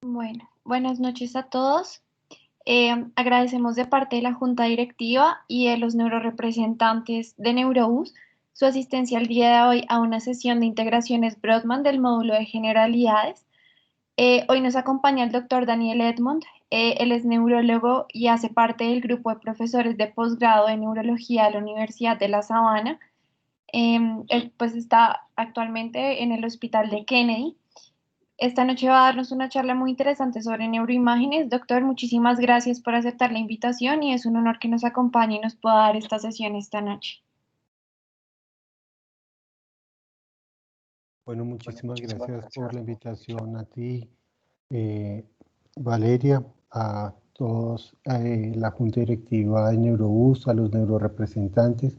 Bueno, buenas noches a todos. Agradecemos de parte de la Junta Directiva y de los neurorepresentantes de Neurobús su asistencia el día de hoy a una sesión de integraciones Brodmann del módulo de generalidades. Hoy nos acompaña el doctor Daniel Edmond. Él es neurólogo y hace parte del grupo de profesores de posgrado de neurología de la Universidad de La Sabana. Él pues está actualmente en el Hospital de Kennedy. Esta noche va a darnos una charla muy interesante sobre neuroimágenes. Doctor, muchísimas gracias por aceptar la invitación y es un honor que nos acompañe y nos pueda dar esta sesión esta noche. Bueno, muchísimas gracias por la invitación a ti, eh, Valeria, a todos, la Junta Directiva de Neurobús, a los neurorepresentantes,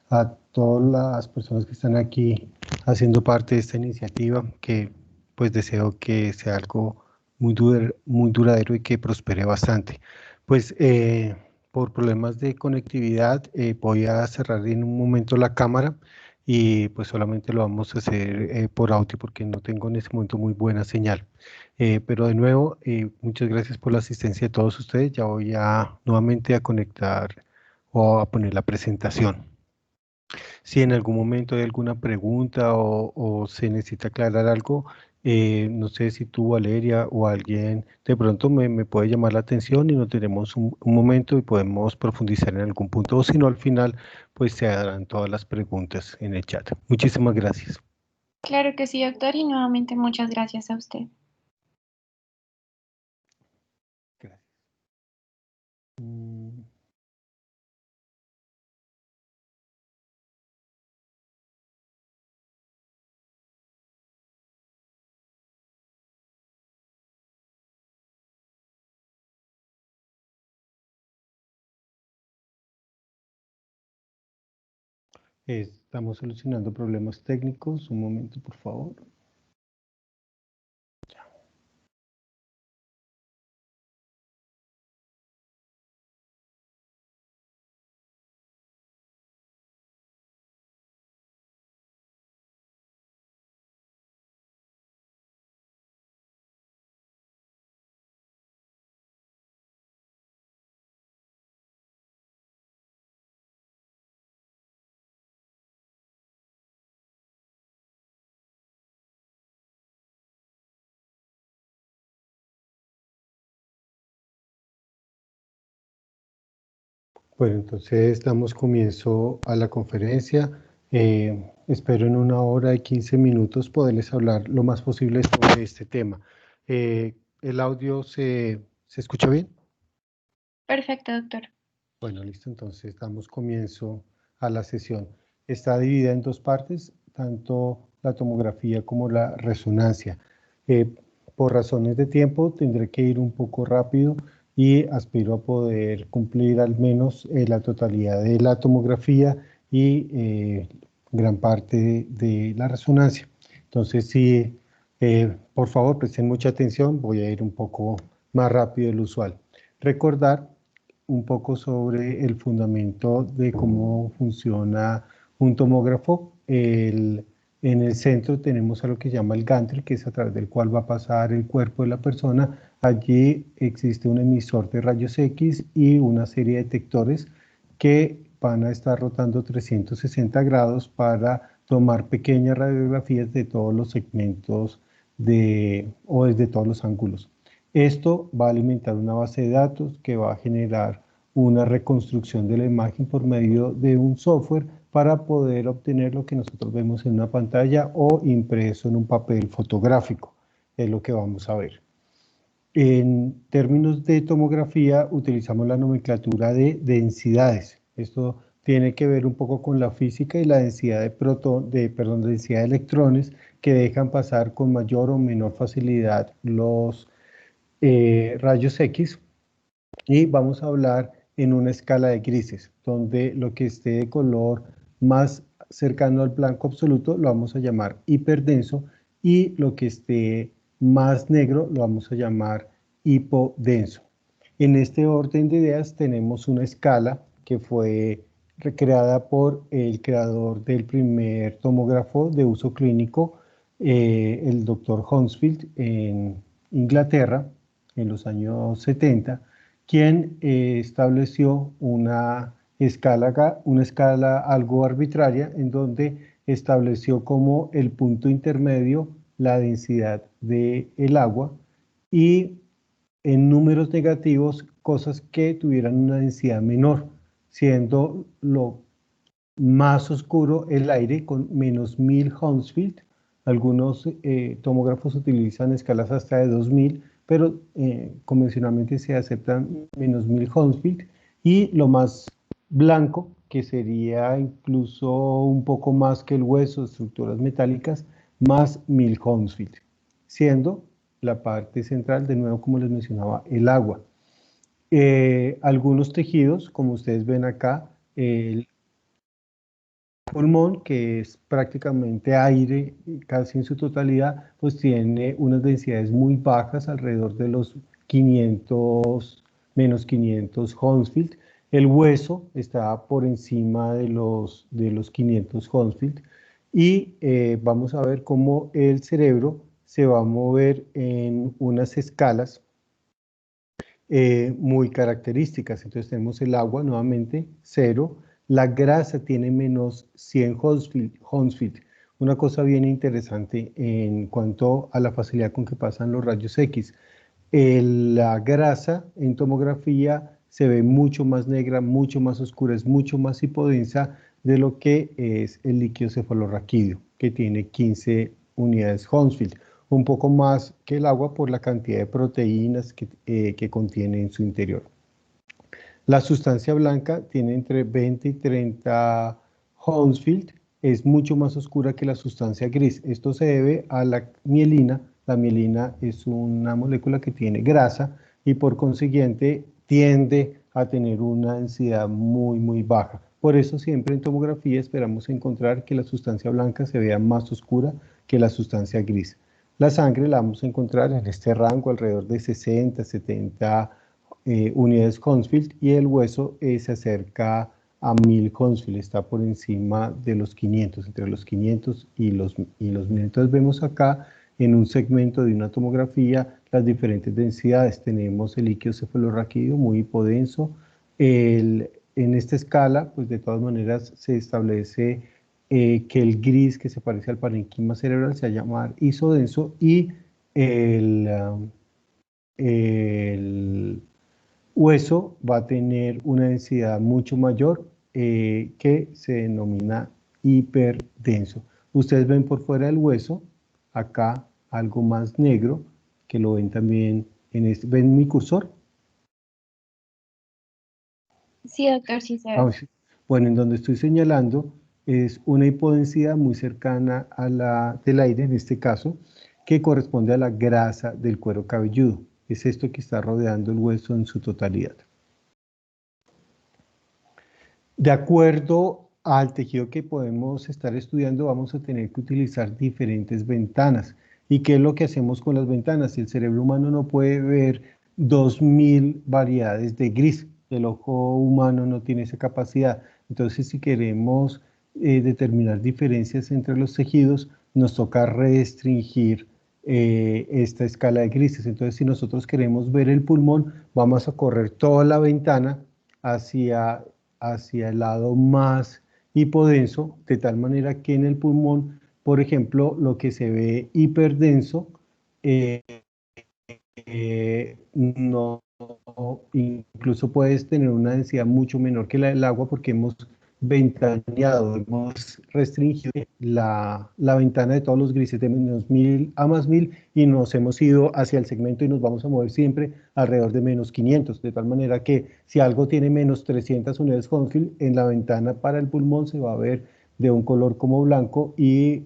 a todas las personas que están aquí haciendo parte de esta iniciativa, que pues deseo que sea algo muy duradero y que prospere bastante. Pues por problemas de conectividad voy a cerrar en un momento la cámara y pues solamente lo vamos a hacer por audio porque no tengo en este momento muy buena señal. Pero de nuevo, muchas gracias por la asistencia de todos ustedes. Ya voy a nuevamente a conectar o a poner la presentación. Si en algún momento hay alguna pregunta o se necesita aclarar algo, no sé si tú, Valeria, o alguien de pronto me puede llamar la atención y nos tenemos un momento y podemos profundizar en algún punto, o si no, al final, pues se harán todas las preguntas en el chat. Muchísimas gracias. Claro que sí, doctor, y nuevamente muchas gracias a usted. Gracias. Mm, Estamos solucionando problemas técnicos. Un momento, por favor. Bueno, entonces damos comienzo a la conferencia. Espero en 1 hora y 15 minutos poderles hablar lo más posible sobre este tema. ¿El audio se escucha bien? Perfecto, doctor. Bueno, listo, entonces damos comienzo a la sesión. Está dividida en dos partes, tanto la tomografía como la resonancia. Eh, por razones de tiempo tendré que ir un poco rápido y aspiro a poder cumplir al menos la totalidad de la tomografía y gran parte de la resonancia. Entonces, sí, por favor, presten mucha atención, voy a ir un poco más rápido de lo usual. Recordar un poco sobre el fundamento de cómo funciona un tomógrafo. En el centro tenemos a lo que se llama el gantry, que es a través del cual va a pasar el cuerpo de la persona. Allí existe un emisor de rayos X y una serie de detectores que van a estar rotando 360 grados para tomar pequeñas radiografías de todos los segmentos o desde todos los ángulos. Esto va a alimentar una base de datos que va a generar una reconstrucción de la imagen por medio de un software para poder obtener lo que nosotros vemos en una pantalla o impreso en un papel fotográfico. Es lo que vamos a ver. En términos de tomografía utilizamos la nomenclatura de densidades. Esto tiene que ver un poco con la física y la densidad densidad de electrones que dejan pasar con mayor o menor facilidad los rayos X, y vamos a hablar en una escala de grises, donde lo que esté de color más cercano al blanco absoluto lo vamos a llamar hiperdenso y lo que esté más negro lo vamos a llamar hipodenso. En este orden de ideas tenemos una escala que fue recreada por el creador del primer tomógrafo de uso clínico, el doctor Hounsfield, en Inglaterra en los años 70, quien estableció una escala algo arbitraria en donde estableció como el punto intermedio la densidad del agua y en números negativos cosas que tuvieran una densidad menor, siendo lo más oscuro el aire con -1000 Hounsfield. Algunos tomógrafos utilizan escalas hasta de 2000, pero convencionalmente se aceptan -1000 Hounsfield. Y lo más blanco, que sería incluso un poco más que el hueso, estructuras metálicas, más 1000 Hounsfield, siendo la parte central, de nuevo, como les mencionaba, el agua. Algunos tejidos, como ustedes ven acá, el pulmón, que es prácticamente aire casi en su totalidad, pues tiene unas densidades muy bajas, alrededor de los 500, -500 Hounsfield. El hueso está por encima de los 500 Hounsfield. Y vamos a ver cómo el cerebro se va a mover en unas escalas muy características. Entonces tenemos el agua nuevamente, 0. La grasa tiene -100 Hounsfield. Una cosa bien interesante en cuanto a la facilidad con que pasan los rayos X. La grasa en tomografía se ve mucho más negra, mucho más oscura, es mucho más hipodensa de lo que es el líquido cefalorraquídeo, que tiene 15 unidades Hounsfield, un poco más que el agua por la cantidad de proteínas que contiene en su interior. La sustancia blanca tiene entre 20 y 30 Hounsfield, es mucho más oscura que la sustancia gris. Esto se debe a la mielina. La mielina es una molécula que tiene grasa y por consiguiente tiende a tener una densidad muy baja. Por eso siempre en tomografía esperamos encontrar que la sustancia blanca se vea más oscura que la sustancia gris. La sangre la vamos a encontrar en este rango alrededor de 60, 70 unidades Hounsfield, y el hueso se acerca a 1000 Hounsfield, está por encima de los 500, entre los 500 y los 1000. Entonces vemos acá en un segmento de una tomografía las diferentes densidades. Tenemos el líquido cefalorraquídeo muy hipodenso. En esta escala, pues de todas maneras se establece que el gris, que se parece al parenquima cerebral, se va a llamar isodenso, y el hueso va a tener una densidad mucho mayor, que se denomina hiperdenso. Ustedes ven por fuera del hueso, acá algo más negro, que lo ven también en este. ¿Ven mi cursor? Sí, doctor, sí se ve. Bueno, en donde estoy señalando es una hipodensidad muy cercana a la del aire, en este caso, que corresponde a la grasa del cuero cabelludo. Es esto que está rodeando el hueso en su totalidad. De acuerdo al tejido que podemos estar estudiando, vamos a tener que utilizar diferentes ventanas. ¿Y qué es lo que hacemos con las ventanas? El cerebro humano no puede ver 2000 variedades de gris. El ojo humano no tiene esa capacidad. Entonces, si queremos determinar diferencias entre los tejidos, nos toca restringir esta escala de grises. Entonces, si nosotros queremos ver el pulmón, vamos a correr toda la ventana hacia el lado más hipodenso, de tal manera que en el pulmón, por ejemplo, lo que se ve hiperdenso, eh, no, incluso puedes tener una densidad mucho menor que la del agua, porque hemos ventaneado, hemos restringido la ventana de todos los grises de -1000 a +1000, y nos hemos ido hacia el segmento y nos vamos a mover siempre alrededor de -500, de tal manera que si algo tiene -300 unidades Hounsfield, en la ventana para el pulmón se va a ver de un color como blanco, y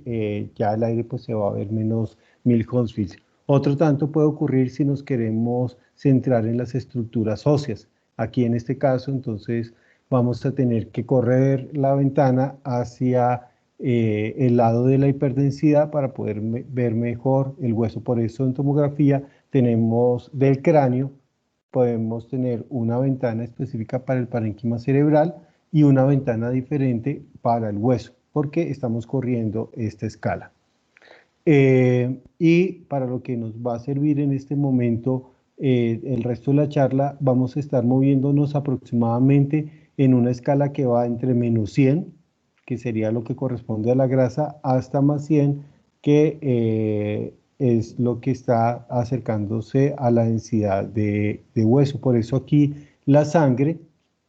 ya el aire pues se va a ver -1000 Hounsfield. Otro tanto puede ocurrir si nos queremos centrar en las estructuras óseas. Aquí en este caso, entonces, vamos a tener que correr la ventana hacia el lado de la hiperdensidad para poder ver mejor el hueso. Por eso en tomografía tenemos del cráneo, podemos tener una ventana específica para el parénquima cerebral y una ventana diferente para el hueso, porque estamos corriendo esta escala. Y para lo que nos va a servir en este momento, el resto de la charla, vamos a estar moviéndonos aproximadamente en una escala que va entre -100, que sería lo que corresponde a la grasa, hasta +100, que es lo que está acercándose a la densidad de hueso. Por eso aquí la sangre,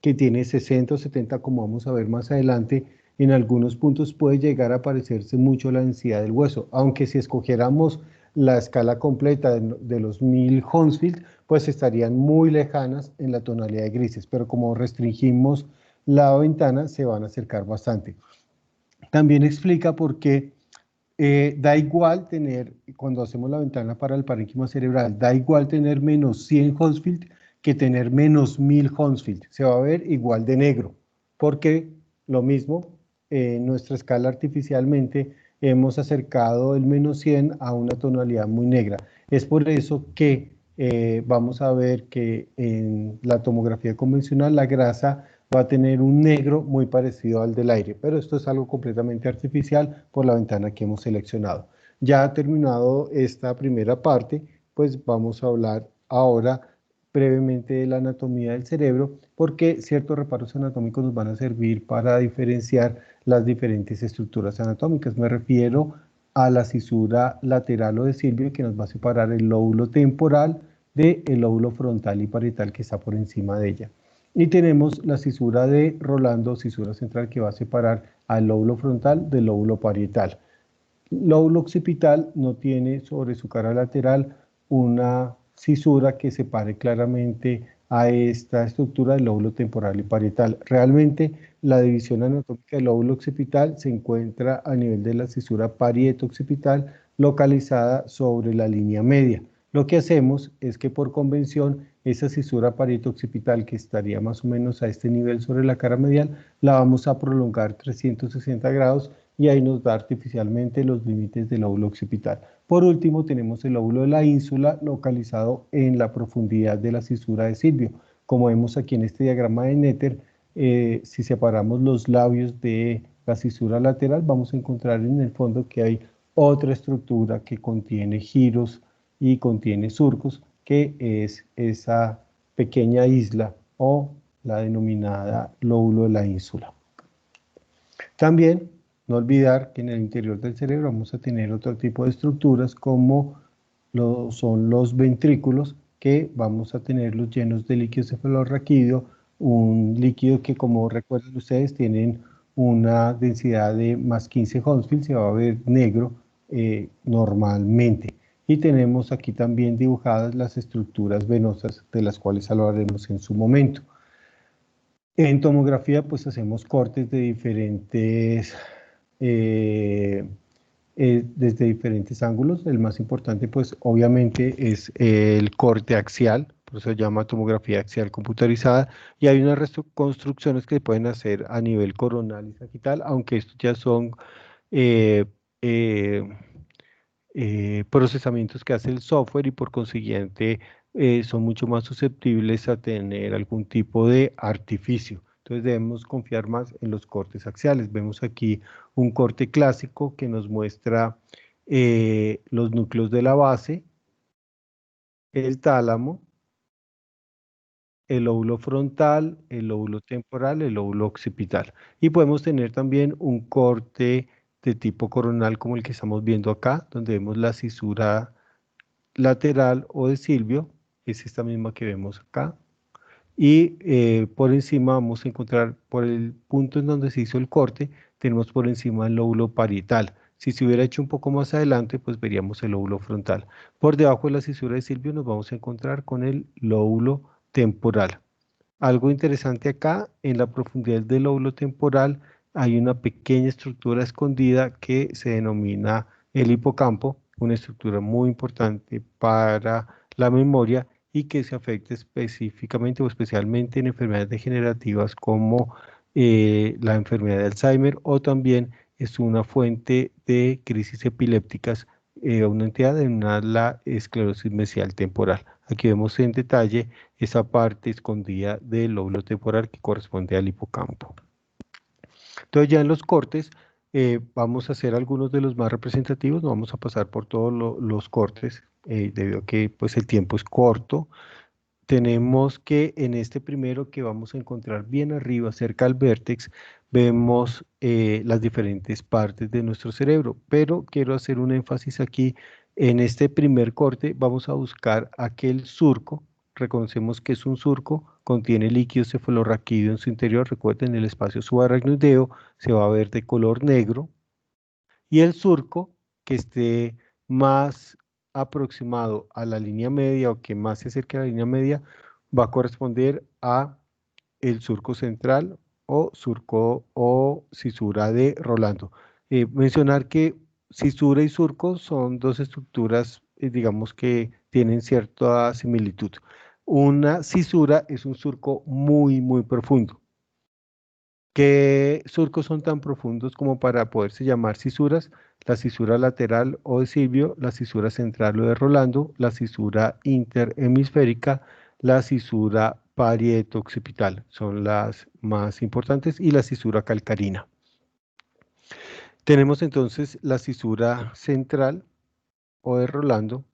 que tiene 60 o 70, como vamos a ver más adelante, en algunos puntos puede llegar a parecerse mucho la densidad del hueso, aunque si escogiéramos la escala completa de los 1000 Hounsfield, pues estarían muy lejanas en la tonalidad de grises, pero como restringimos la ventana, se van a acercar bastante. También explica por qué da igual tener, cuando hacemos la ventana para el parénquima cerebral, da igual tener -100 Hounsfield que tener -1000 Hounsfield. Se va a ver igual de negro, porque lo mismo, nuestra escala artificialmente hemos acercado el -100 a una tonalidad muy negra. Es por eso que vamos a ver que en la tomografía convencional la grasa va a tener un negro muy parecido al del aire, pero esto es algo completamente artificial por la ventana que hemos seleccionado. Ya terminado esta primera parte, pues vamos a hablar ahora brevemente de la anatomía del cerebro, porque ciertos reparos anatómicos nos van a servir para diferenciar las diferentes estructuras anatómicas. Me refiero a la cisura lateral o de Silvio, que nos va a separar el lóbulo temporal del lóbulo frontal y parietal que está por encima de ella. Y tenemos la cisura de Rolando, cisura central, que va a separar al lóbulo frontal del lóbulo parietal. Lóbulo occipital no tiene sobre su cara lateral una cisura que separe claramente a esta estructura del lóbulo temporal y parietal. Realmente la división anatómica del lóbulo occipital se encuentra a nivel de la cisura parieto-occipital localizada sobre la línea media. Lo que hacemos es que por convención esa cisura parieto-occipital, que estaría más o menos a este nivel sobre la cara medial, la vamos a prolongar 360 grados y ahí nos da artificialmente los límites del lóbulo occipital. Por último, tenemos el lóbulo de la ínsula localizado en la profundidad de la cisura de Silvio. Como vemos aquí en este diagrama de Netter, si separamos los labios de la cisura lateral, vamos a encontrar en el fondo que hay otra estructura que contiene giros y contiene surcos, que es esa pequeña isla o la denominada lóbulo de la ínsula. También no olvidar que en el interior del cerebro vamos a tener otro tipo de estructuras como son los ventrículos, que vamos a tenerlos llenos de líquido cefalorraquídeo, un líquido que, como recuerdan ustedes, tienen una densidad de +15 Hounsfield, se va a ver negro normalmente. Y tenemos aquí también dibujadas las estructuras venosas, de las cuales hablaremos en su momento. En tomografía, pues hacemos cortes de diferentes, desde diferentes ángulos. El más importante, pues obviamente, es el corte axial, por eso se llama tomografía axial computarizada, y hay unas reconstrucciones que se pueden hacer a nivel coronal y sagital, aunque estos ya son eh, eh, procesamientos que hace el software y por consiguiente son mucho más susceptibles a tener algún tipo de artificio. Entonces debemos confiar más en los cortes axiales. Vemos aquí un corte clásico que nos muestra los núcleos de la base, el tálamo, el lóbulo frontal, el lóbulo temporal, el lóbulo occipital. Y podemos tener también un corte de tipo coronal como el que estamos viendo acá, donde vemos la cisura lateral o de Silvio, es esta misma que vemos acá. Y por encima vamos a encontrar, por el punto en donde se hizo el corte, tenemos por encima el lóbulo parietal. Si se hubiera hecho un poco más adelante, pues veríamos el lóbulo frontal. Por debajo de la cisura de Silvio nos vamos a encontrar con el lóbulo temporal. Algo interesante acá, en la profundidad del lóbulo temporal hay una pequeña estructura escondida que se denomina el hipocampo, una estructura muy importante para la memoria y que se afecta específicamente o especialmente en enfermedades degenerativas como la enfermedad de Alzheimer, o también es una fuente de crisis epilépticas, una entidad denominada la esclerosis mesial temporal. Aquí vemos en detalle esa parte escondida del lóbulo temporal que corresponde al hipocampo. Entonces ya en los cortes Vamos a hacer algunos de los más representativos, no vamos a pasar por todos los cortes, debido a que pues, el tiempo es corto. Tenemos que en este primero que vamos a encontrar bien arriba, cerca al vértex, vemos las diferentes partes de nuestro cerebro, pero quiero hacer un énfasis aquí. En este primer corte vamos a buscar aquel surco. Reconocemos que es un surco, contiene líquido cefalorraquídeo en su interior. Recuerden, el espacio subaracnoideo se va a ver de color negro, y el surco que esté más aproximado a la línea media o que más se acerque a la línea media va a corresponder a el surco central o surco o cisura de Rolando. Mencionar que cisura y surco son dos estructuras, digamos que tienen cierta similitud. Una cisura es un surco muy, muy profundo. ¿Qué surcos son tan profundos como para poderse llamar cisuras? La cisura lateral o de Silvio, la cisura central o de Rolando, la cisura interhemisférica, la cisura parieto-occipital, son las más importantes, y la cisura calcarina. Tenemos entonces la cisura central o de Rolando,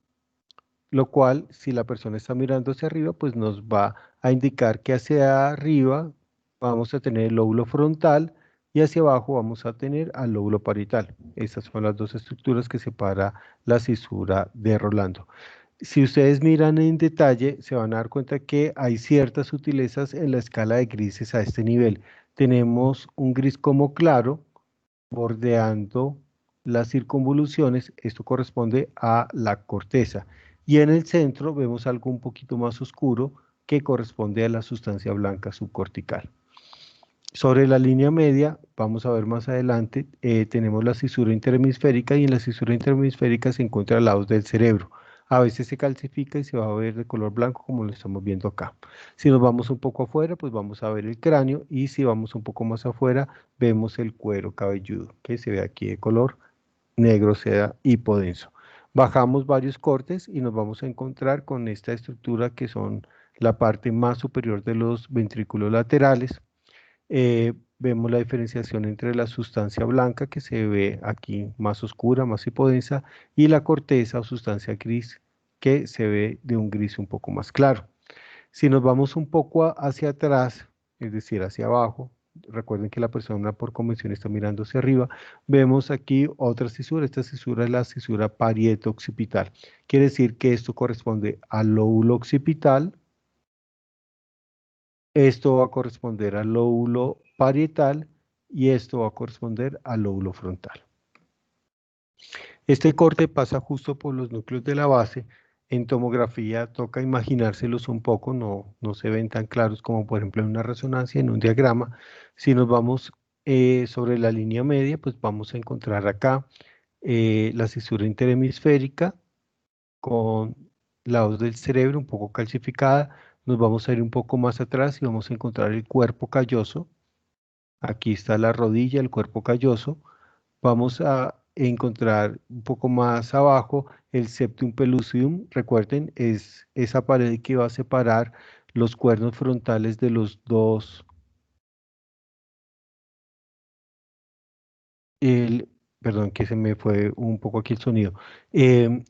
lo cual, si la persona está mirando hacia arriba, pues nos va a indicar que hacia arriba vamos a tener el lóbulo frontal y hacia abajo vamos a tener al lóbulo parietal. Estas son las dos estructuras que separa la cisura de Rolando. Si ustedes miran en detalle, se van a dar cuenta que hay ciertas sutilezas en la escala de grises a este nivel. Tenemos un gris como claro, bordeando las circunvoluciones. Esto corresponde a la corteza. Y en el centro vemos algo un poquito más oscuro que corresponde a la sustancia blanca subcortical. Sobre la línea media, vamos a ver más adelante, tenemos la cisura interhemisférica, y en la cisura interhemisférica se encuentra al lado del cerebro. A veces se calcifica y se va a ver de color blanco, como lo estamos viendo acá. Si nos vamos un poco afuera, pues vamos a ver el cráneo, y si vamos un poco más afuera, vemos el cuero cabelludo, que se ve aquí de color negro, seda hipodenso. Bajamos varios cortes y nos vamos a encontrar con esta estructura que son la parte más superior de los ventrículos laterales. Vemos la diferenciación entre la sustancia blanca, que se ve aquí más oscura, más hipodensa, y la corteza o sustancia gris, que se ve de un gris un poco más claro. Si nos vamos un poco hacia atrás, es decir, hacia abajo, recuerden que la persona por convención está mirando hacia arriba, vemos aquí otra cisura. Esta cisura es la cisura parieto-occipital. Quiere decir que esto corresponde al lóbulo occipital. Esto va a corresponder al lóbulo parietal y esto va a corresponder al lóbulo frontal. Este corte pasa justo por los núcleos de la base. En tomografía toca imaginárselos un poco, no se ven tan claros como por ejemplo en una resonancia, en un diagrama. Si nos vamos sobre la línea media, pues vamos a encontrar acá la cisura interhemisférica con lados del cerebro un poco calcificada. Nos vamos a ir un poco más atrás y vamos a encontrar el cuerpo calloso. Aquí está la rodilla, el cuerpo calloso. Vamos a encontrar un poco más abajo el septum pellucidum. Recuerden, es esa pared que va a separar los cuernos frontales de los dos, perdón, que se me fue un poco aquí el sonido. Em,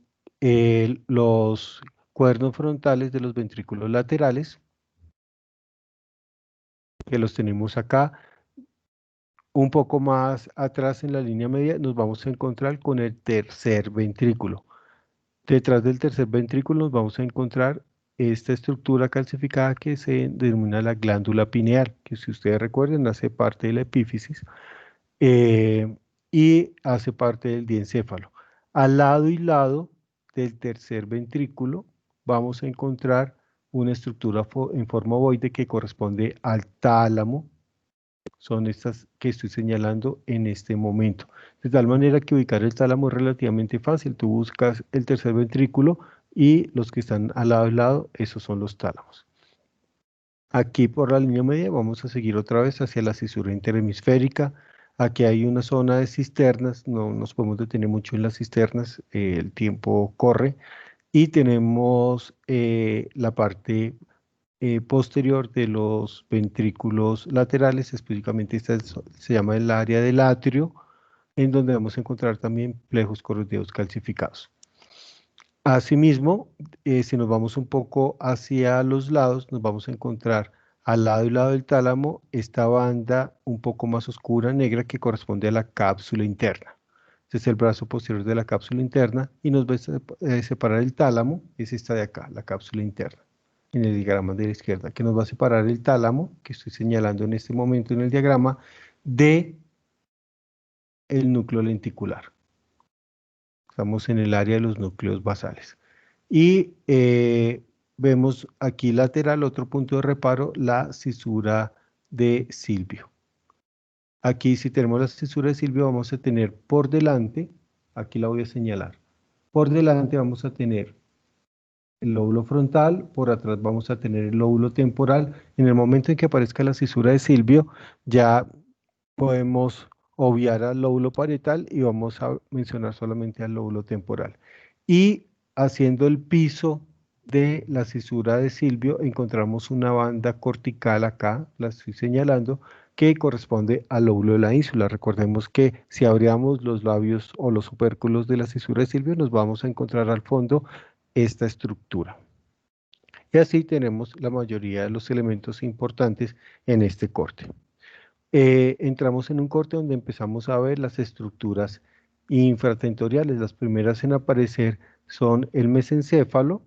los cuernos frontales de los ventrículos laterales, que los tenemos acá. Un poco más atrás en la línea media nos vamos a encontrar con el tercer ventrículo. Detrás del tercer ventrículo nos vamos a encontrar esta estructura calcificada que se denomina la glándula pineal, que si ustedes recuerdan hace parte de la epífisis, eh, y hace parte del diencéfalo. Al lado y lado del tercer ventrículo vamos a encontrar una estructura en forma ovoide que corresponde al tálamo. Son estas que estoy señalando en este momento. De tal manera que ubicar el tálamo es relativamente fácil. Tú buscas el tercer ventrículo y los que están al lado y lado, esos son los tálamos. Aquí por la línea media vamos a seguir otra vez hacia la cisura interhemisférica. Aquí hay una zona de cisternas, no nos podemos detener mucho en las cisternas, el tiempo corre. Y tenemos la parte posterior de los ventrículos laterales, específicamente esta se llama el área del atrio. en donde vamos a encontrar también plejos coroideos calcificados. Asimismo, si nos vamos un poco hacia los lados, nos vamos a encontrar al lado y lado del tálamo esta banda un poco más oscura, negra, que corresponde a la cápsula interna. Este es el brazo posterior de la cápsula interna y nos va a separar el tálamo, es esta de acá, la cápsula interna, en el diagrama de la izquierda, que nos va a separar el tálamo, que estoy señalando en este momento en el diagrama, de el núcleo lenticular. Estamos en el área de los núcleos basales. Y vemos aquí lateral, otro punto de reparo, la cisura de Silvio. Aquí, si tenemos la cisura de Silvio, vamos a tener por delante, aquí la voy a señalar, por delante vamos a tener el lóbulo frontal, por atrás vamos a tener el lóbulo temporal. En el momento en que aparezca la cisura de Silvio, ya podemos obviar al lóbulo parietal y vamos a mencionar solamente al lóbulo temporal. Y haciendo el piso de la cisura de Silvio, encontramos una banda cortical acá, la estoy señalando, que corresponde al lóbulo de la ínsula. Recordemos que si abríamos los labios o los opérculos de la cisura de Silvio, nos vamos a encontrar al fondo esta estructura. Y así tenemos la mayoría de los elementos importantes en este corte. Entramos en un corte donde empezamos a ver las estructuras infratentoriales. Las primeras en aparecer son el mesencéfalo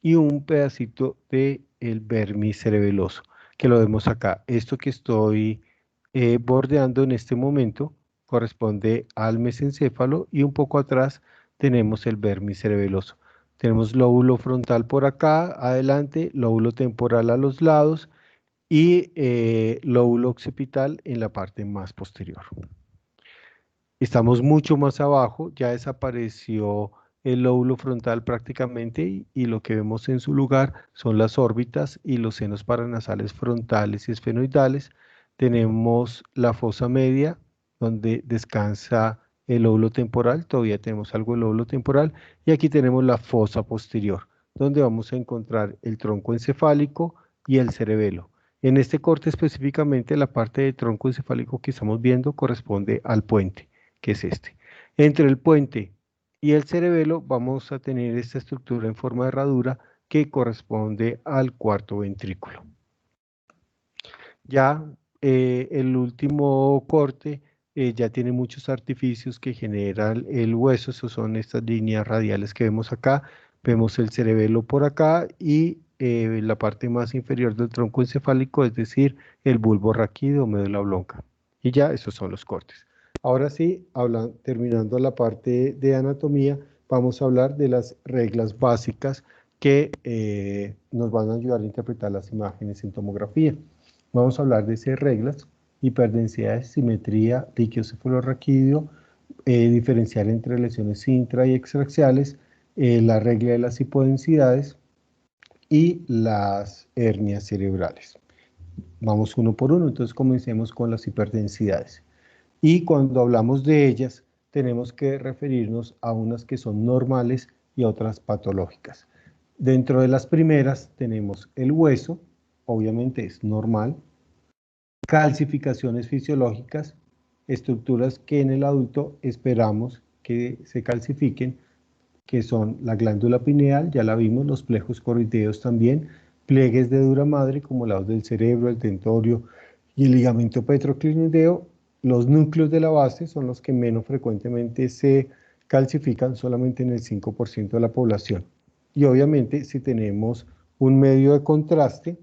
y un pedacito del vermis cerebeloso, que lo vemos acá. Esto que estoy bordeando en este momento corresponde al mesencéfalo y un poco atrás tenemos el vermis cerebeloso. Tenemos lóbulo frontal por acá, adelante, lóbulo temporal a los lados y lóbulo occipital en la parte más posterior. Estamos mucho más abajo, ya desapareció el lóbulo frontal prácticamente y lo que vemos en su lugar son las órbitas y los senos paranasales frontales y esfenoidales. Tenemos la fosa media donde descansa el lóbulo temporal, todavía tenemos algo del lóbulo temporal, y aquí tenemos la fosa posterior, donde vamos a encontrar el tronco encefálico y el cerebelo. En este corte específicamente la parte de tronco encefálico que estamos viendo corresponde al puente, que es este. Entre el puente y el cerebelo vamos a tener esta estructura en forma de herradura que corresponde al cuarto ventrículo. Ya el último corte ya tiene muchos artificios que generan el hueso, esos son estas líneas radiales que vemos acá, vemos el cerebelo por acá y la parte más inferior del tronco encefálico, es decir, el bulbo raquídeo o médula oblonga. Y ya esos son los cortes. Ahora sí, terminando la parte de anatomía, vamos a hablar de las reglas básicas que nos van a ayudar a interpretar las imágenes en tomografía. Vamos a hablar de 6 reglas: hiperdensidad, simetría, líquido cefalorraquídeo, diferenciar entre lesiones intra y extraaxiales, la regla de las hipodensidades y las hernias cerebrales. Vamos uno por uno, entonces comencemos con las hiperdensidades. Y cuando hablamos de ellas, tenemos que referirnos a unas que son normales y a otras patológicas. Dentro de las primeras tenemos el hueso, obviamente es normal, calcificaciones fisiológicas, estructuras que en el adulto esperamos que se calcifiquen, que son la glándula pineal, ya la vimos, los plejos coroideos también, pliegues de dura madre como lados del cerebro, el tentorio y el ligamento petroclinideo. Los núcleos de la base son los que menos frecuentemente se calcifican, solamente en el 5% de la población. Y obviamente si tenemos un medio de contraste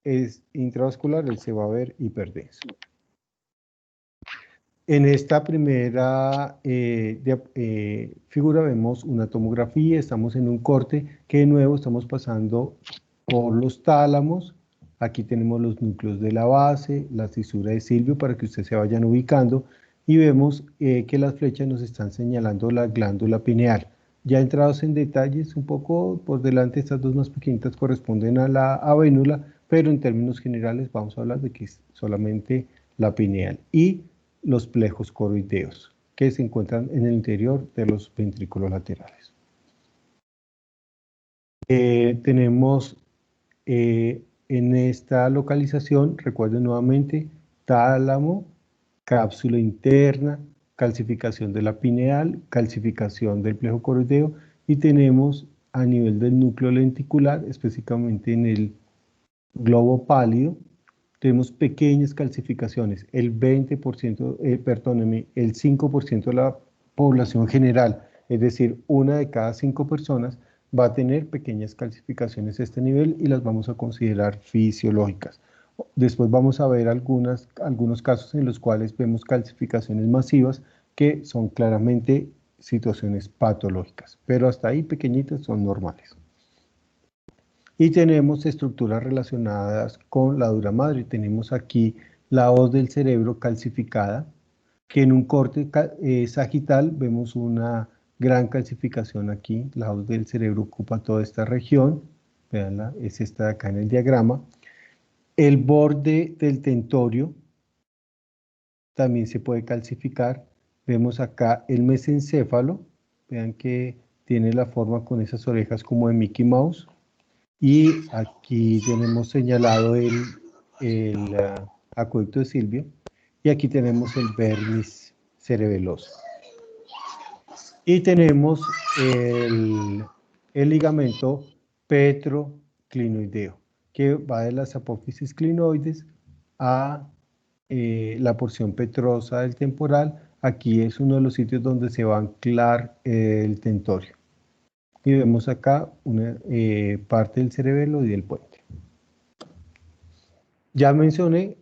es intravascular, él se va a ver hiperdenso. En esta primera figura vemos una tomografía, estamos en un corte que de nuevo estamos pasando por los tálamos. Aquí tenemos los núcleos de la base, la cisura de Silvio para que ustedes se vayan ubicando y vemos que las flechas nos están señalando la glándula pineal. Ya entrados en detalles un poco por delante, estas dos más pequeñitas corresponden a la avénula, pero en términos generales vamos a hablar de que es solamente la pineal y los plejos coroideos que se encuentran en el interior de los ventrículos laterales. Tenemos en esta localización, recuerden nuevamente, tálamo, cápsula interna, calcificación de la pineal, calcificación del plejo coroideo y tenemos a nivel del núcleo lenticular, específicamente en el globo pálido, tenemos pequeñas calcificaciones, el 20%, perdónenme, el 5% de la población general, es decir, una de cada 5 personas va a tener pequeñas calcificaciones a este nivel y las vamos a considerar fisiológicas. Después vamos a ver algunos casos en los cuales vemos calcificaciones masivas que son claramente situaciones patológicas, pero hasta ahí pequeñitas son normales. Y tenemos estructuras relacionadas con la dura madre. Tenemos aquí la hoz del cerebro calcificada, que en un corte sagital vemos una gran calcificación aquí. La hoz del cerebro ocupa toda esta región. Veanla, es esta de acá en el diagrama. El borde del tentorio también se puede calcificar. Vemos acá el mesencéfalo. Vean que tiene la forma con esas orejas como de Mickey Mouse. Y aquí tenemos señalado el acueducto de Silvio. Y aquí tenemos el vermis cerebeloso. Y tenemos el ligamento petroclinoideo, que va de las apófisis clinoides a la porción petrosa del temporal. Aquí es uno de los sitios donde se va a anclar el tentorio. Y vemos acá una parte del cerebelo y del puente. Ya mencioné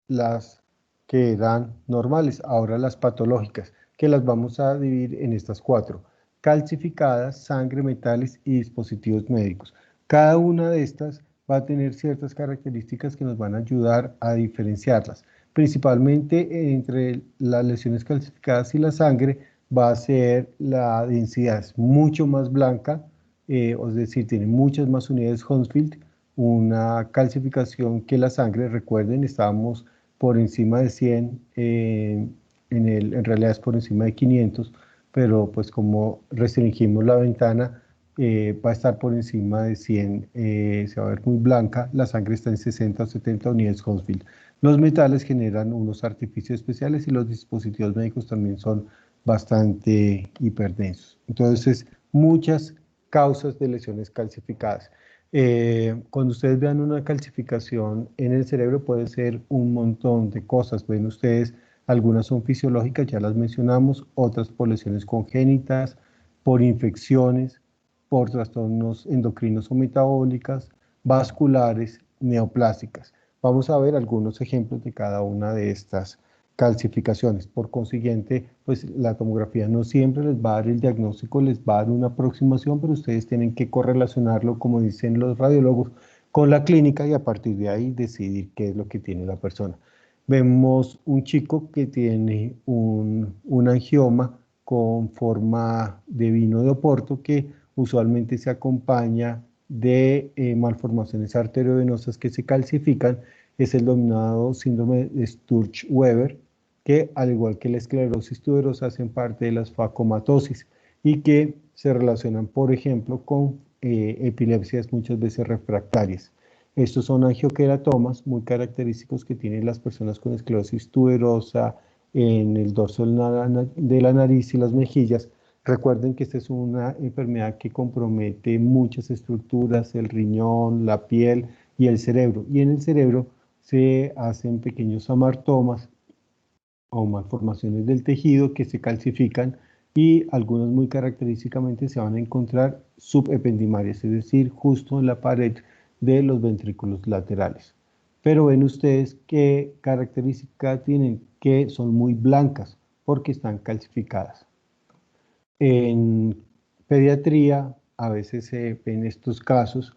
las que eran normales, ahora las patológicas, que las vamos a dividir en estas 4. Calcificadas, sangre, metales y dispositivos médicos. Cada una de estas va a tener ciertas características que nos van a ayudar a diferenciarlas. Principalmente entre las lesiones calcificadas y la sangre va a ser la densidad es mucho más blanca, es decir, tiene muchas más unidades Hounsfield, una calcificación que la sangre. Recuerden, estábamos por encima de 100, en realidad es por encima de 500, pero pues como restringimos la ventana, va a estar por encima de 100, se va a ver muy blanca, la sangre está en 60 o 70 unidades Hounsfield. Los metales generan unos artificios especiales y los dispositivos médicos también son bastante hiperdensos. Entonces, muchas causas de lesiones calcificadas. Cuando ustedes vean una calcificación en el cerebro puede ser un montón de cosas. Ven ustedes, algunas son fisiológicas, ya las mencionamos, otras por lesiones congénitas, por infecciones, por trastornos endocrinos o metabólicas, vasculares, neoplásicas. Vamos a ver algunos ejemplos de cada una de estas calcificaciones. Por consiguiente, pues la tomografía no siempre les va a dar el diagnóstico, les va a dar una aproximación, pero ustedes tienen que correlacionarlo, como dicen los radiólogos, con la clínica y a partir de ahí decidir qué es lo que tiene la persona. Vemos un chico que tiene un angioma con forma de vino de Oporto que usualmente se acompaña de malformaciones arteriovenosas que se calcifican. Es el denominado síndrome de Sturge-Weber, que al igual que la esclerosis tuberosa hacen parte de las facomatosis y que se relacionan, por ejemplo, con epilepsias muchas veces refractarias. Estos son angioqueratomas muy característicos que tienen las personas con esclerosis tuberosa en el dorso de la nariz y las mejillas. Recuerden que esta es una enfermedad que compromete muchas estructuras, el riñón, la piel y el cerebro. Y en el cerebro se hacen pequeños amartomas o malformaciones del tejido que se calcifican y algunas muy característicamente se van a encontrar subependimarias, es decir, justo en la pared de los ventrículos laterales. Pero ven ustedes qué característica tienen, que son muy blancas porque están calcificadas. En pediatría a veces se ven estos casos,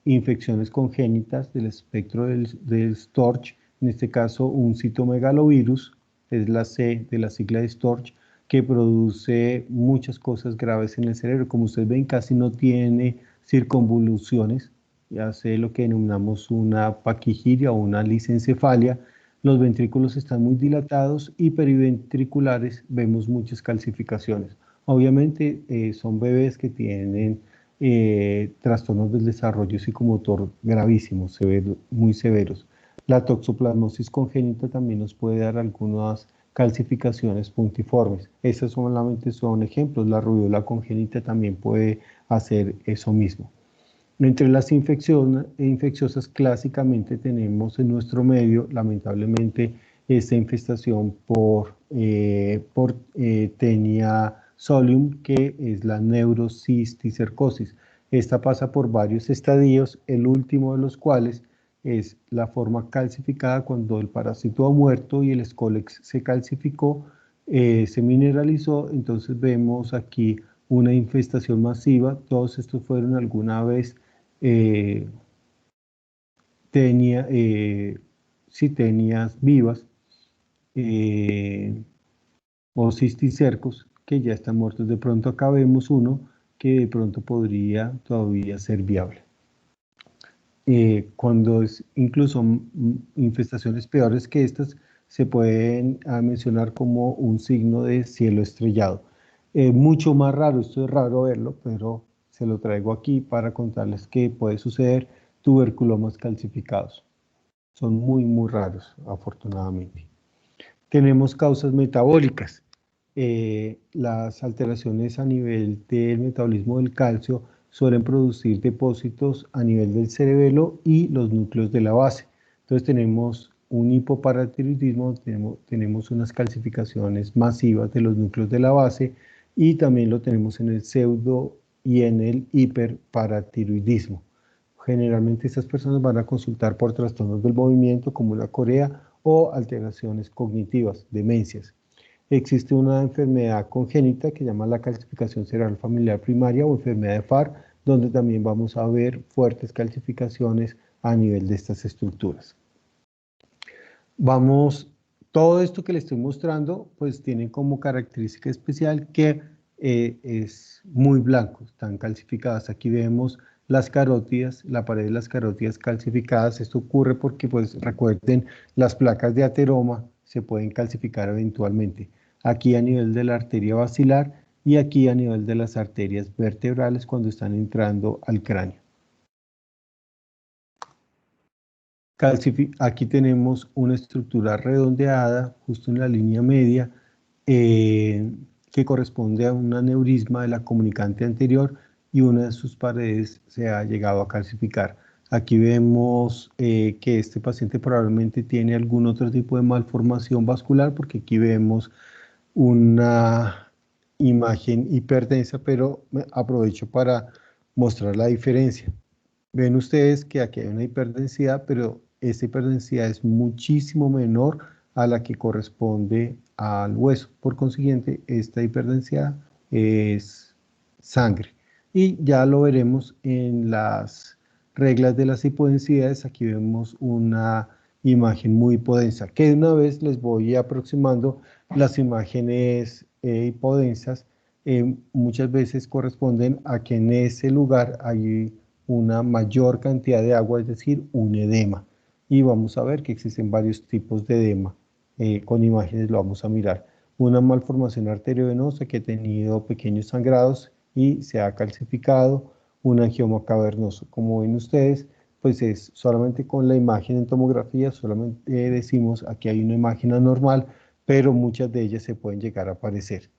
infecciones congénitas del espectro del Storch, en este caso un citomegalovirus, es la C de la sigla de Storch, que produce muchas cosas graves en el cerebro. Como ustedes ven, casi no tiene circunvoluciones, ya sé lo que denominamos una paquigiria o una lisencefalia. Los ventrículos están muy dilatados y periventriculares vemos muchas calcificaciones. Obviamente son bebés que tienen trastornos del desarrollo psicomotor gravísimos, muy severos. La toxoplasmosis congénita también nos puede dar algunas calcificaciones puntiformes. Estos solamente son ejemplos. La rubiola congénita también puede hacer eso mismo. Entre las infecciones infecciosas clásicamente tenemos en nuestro medio, lamentablemente, esta infestación por Taenia solium, que es la neurocisticercosis. Esta pasa por varios estadios, el último de los cuales es la forma calcificada cuando el parásito ha muerto y el escólex se calcificó, se mineralizó. Entonces vemos aquí una infestación masiva. Todos estos fueron alguna vez tenia, tenias vivas o cisticercos que ya están muertos. De pronto acá vemos uno que de pronto podría todavía ser viable. Cuando es incluso infestaciones peores que estas, se pueden mencionar como un signo de cielo estrellado. Mucho más raro, esto es raro verlo, pero se lo traigo aquí para contarles que puede suceder tuberculomas calcificados. Son muy, muy raros, afortunadamente. Tenemos causas metabólicas. Las alteraciones a nivel del metabolismo del calcio suelen producir depósitos a nivel del cerebelo y los núcleos de la base. Entonces tenemos un hipoparatiroidismo, tenemos unas calcificaciones masivas de los núcleos de la base, y también lo tenemos en el pseudo y en el hiperparatiroidismo. Generalmente estas personas van a consultar por trastornos del movimiento como la corea o alteraciones cognitivas, demencias. Existe una enfermedad congénita que se llama la calcificación cerebral familiar primaria o enfermedad de Farr, donde también vamos a ver fuertes calcificaciones a nivel de estas estructuras. Todo esto que les estoy mostrando, pues tiene como característica especial que es muy blanco, están calcificadas. Aquí vemos las carótidas, la pared de las carótidas calcificadas. Esto ocurre porque, pues recuerden, las placas de ateroma se pueden calcificar eventualmente. Aquí a nivel de la arteria basilar y aquí a nivel de las arterias vertebrales cuando están entrando al cráneo. Aquí tenemos una estructura redondeada justo en la línea media que corresponde a un aneurisma de la comunicante anterior, y una de sus paredes se ha llegado a calcificar. Aquí vemos que este paciente probablemente tiene algún otro tipo de malformación vascular, porque aquí vemos una imagen hiperdensa, pero aprovecho para mostrar la diferencia. Ven ustedes que aquí hay una hiperdensidad, pero esta hiperdensidad es muchísimo menor a la que corresponde al hueso. Por consiguiente, esta hiperdensidad es sangre. Y ya lo veremos en las reglas de las hipodensidades. Aquí vemos una imagen muy hipodensa, que de una vez les voy aproximando. Las imágenes hipodensas muchas veces corresponden a que en ese lugar hay una mayor cantidad de agua, es decir, un edema. Y vamos a ver que existen varios tipos de edema. Con imágenes lo vamos a mirar. Una malformación arteriovenosa que ha tenido pequeños sangrados y se ha calcificado. Un angioma cavernoso. Como ven ustedes, pues es solamente con la imagen en tomografía, solamente decimos aquí hay una imagen anormal, pero muchas de ellas se pueden llegar a aparecer.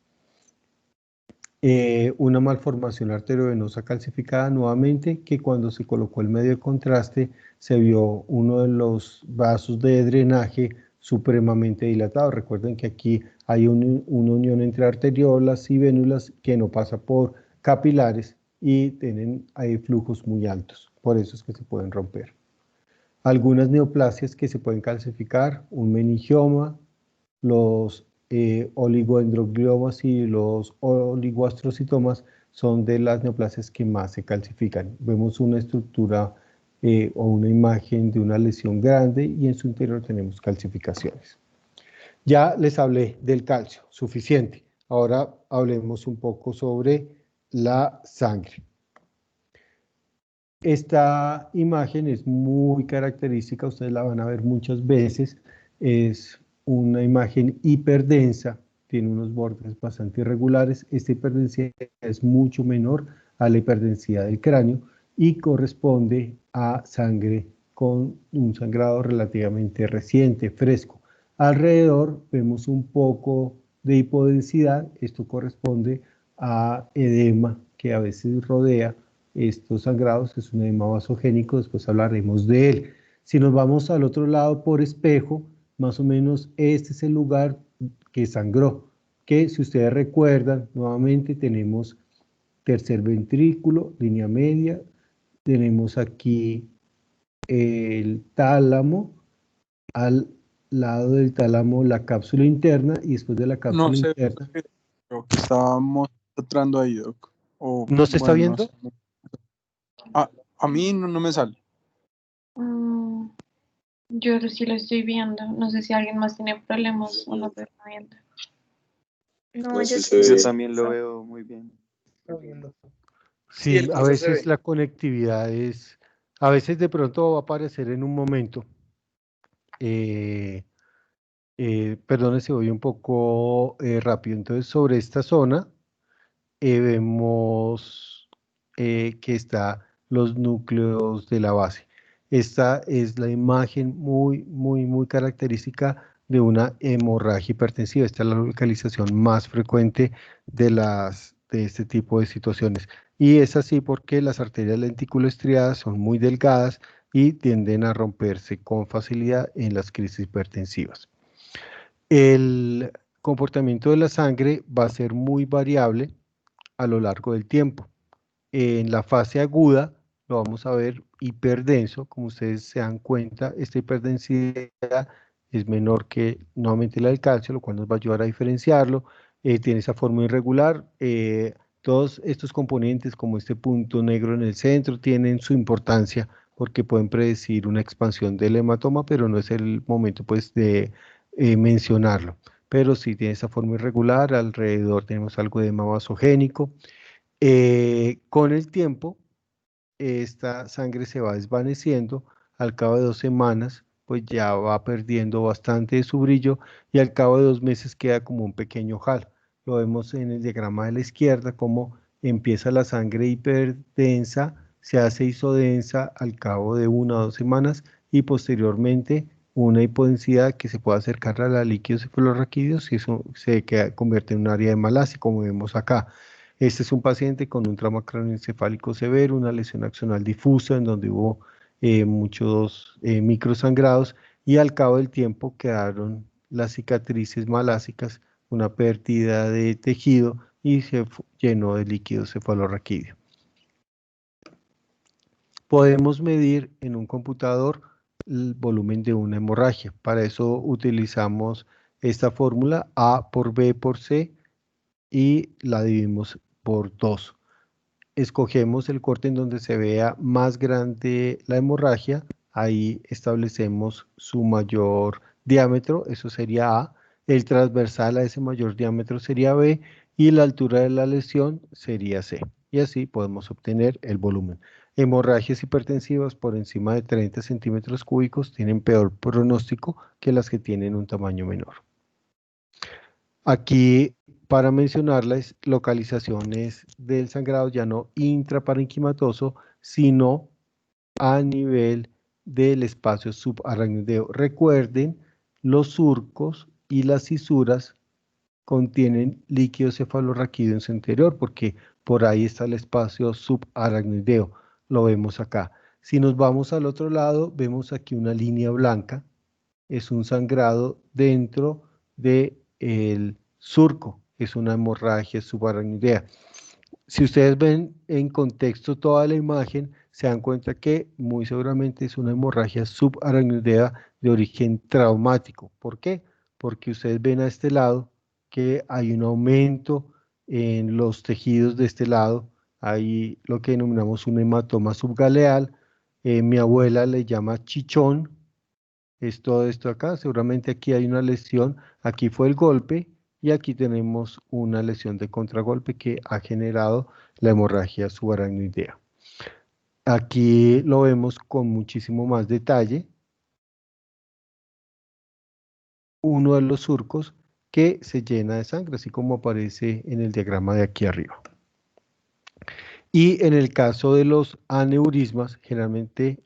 Una malformación arteriovenosa calcificada nuevamente, que cuando se colocó el medio de contraste se vio uno de los vasos de drenaje supremamente dilatado. Recuerden que aquí hay una unión entre arteriolas y vénulas que no pasa por capilares y hay flujos muy altos, por eso es que se pueden romper. Algunas neoplasias que se pueden calcificar, un meningioma, los oligodendrogliomas y los oligoastrocitomas son de las neoplasias que más se calcifican. Vemos una estructura o una imagen de una lesión grande y en su interior tenemos calcificaciones. Ya les hablé del calcio, suficiente. Ahora hablemos un poco sobre la sangre. Esta imagen es muy característica, ustedes la van a ver muchas veces. Es una imagen hiperdensa, tiene unos bordes bastante irregulares. Esta hiperdensidad es mucho menor a la hiperdensidad del cráneo y corresponde a sangre con un sangrado relativamente reciente, fresco. Alrededor vemos un poco de hipodensidad, esto corresponde a edema que a veces rodea estos sangrados, es un edema vasogénico, después hablaremos de él. Si nos vamos al otro lado por espejo, más o menos este es el lugar que sangró, que si ustedes recuerdan, nuevamente tenemos tercer ventrículo, línea media, tenemos aquí el tálamo, al lado del tálamo la cápsula interna y después de la No cápsula sé, interna. creo que estábamos entrando ahí, Doc. O, ¿No se está bueno, no viendo? sé. A mí no me sale. Mm, yo sí lo estoy viendo. No sé si alguien más tiene problemas o no lo está viendo. No, yo Yo también lo veo muy bien. Sí, el a curso se veces ve. la conectividad es, a veces de pronto va a aparecer en un momento. Perdón, se voy un poco rápido. Entonces, sobre esta zona vemos que está los núcleos de la base. Esta es la imagen muy característica de una hemorragia hipertensiva. Esta es la localización más frecuente de este tipo de situaciones. Y es así porque las arterias lenticuloestriadas son muy delgadas y tienden a romperse con facilidad en las crisis hipertensivas. El comportamiento de la sangre va a ser muy variable a lo largo del tiempo. En la fase aguda lo vamos a ver hiperdenso, como ustedes se dan cuenta, esta hiperdensidad es menor que nuevamente la del calcio, lo cual nos va a ayudar a diferenciarlo. Tiene esa forma irregular. Todos estos componentes, como este punto negro en el centro, tienen su importancia porque pueden predecir una expansión del hematoma, pero no es el momento pues de mencionarlo. Pero sí tiene esa forma irregular, alrededor tenemos algo de edema vasogénico. Con el tiempo, esta sangre se va desvaneciendo, al cabo de 2 semanas, pues ya va perdiendo bastante de su brillo y al cabo de 2 meses queda como un pequeño halo. Lo vemos en el diagrama de la izquierda, cómo empieza la sangre hiperdensa, se hace isodensa al cabo de 1 o 2 semanas y posteriormente una hipodensidad que se puede acercar a la líquidos cefalorraquídeos y eso convierte en un área de malasia, como vemos acá. Este es un paciente con un trauma craneoencefálico severo, una lesión axonal difusa en donde hubo muchos microsangrados y al cabo del tiempo quedaron las cicatrices malásicas, una pérdida de tejido y se llenó de líquido cefalorraquídeo. Podemos medir en un computador el volumen de una hemorragia. Para eso utilizamos esta fórmula A por B por C y la dividimos por 2. Escogemos el corte en donde se vea más grande la hemorragia, ahí establecemos su mayor diámetro, eso sería A, el transversal a ese mayor diámetro sería B y la altura de la lesión sería C. Y así podemos obtener el volumen. Hemorragias hipertensivas por encima de 30 centímetros cúbicos tienen peor pronóstico que las que tienen un tamaño menor. Aquí, para mencionarles, localizaciones del sangrado ya no intraparenquimatoso, sino a nivel del espacio subaracnoideo. Recuerden, los surcos y las cisuras contienen líquido cefalorraquídeo en su interior, porque por ahí está el espacio subaracnoideo. Lo vemos acá. Si nos vamos al otro lado, vemos aquí una línea blanca. Es un sangrado dentro del surco, es una hemorragia subaracnoidea. Si ustedes ven en contexto toda la imagen, se dan cuenta que muy seguramente es una hemorragia subaracnoidea de origen traumático. ¿Por qué? Porque ustedes ven a este lado que hay un aumento en los tejidos de este lado, hay lo que denominamos un hematoma subgaleal, mi abuela le llama chichón, es todo esto acá, seguramente aquí hay una lesión, aquí fue el golpe y aquí tenemos una lesión de contragolpe que ha generado la hemorragia subaracnoidea. Aquí lo vemos con muchísimo más detalle, uno de los surcos que se llena de sangre, así como aparece en el diagrama de aquí arriba. Y en el caso de los aneurismas, generalmente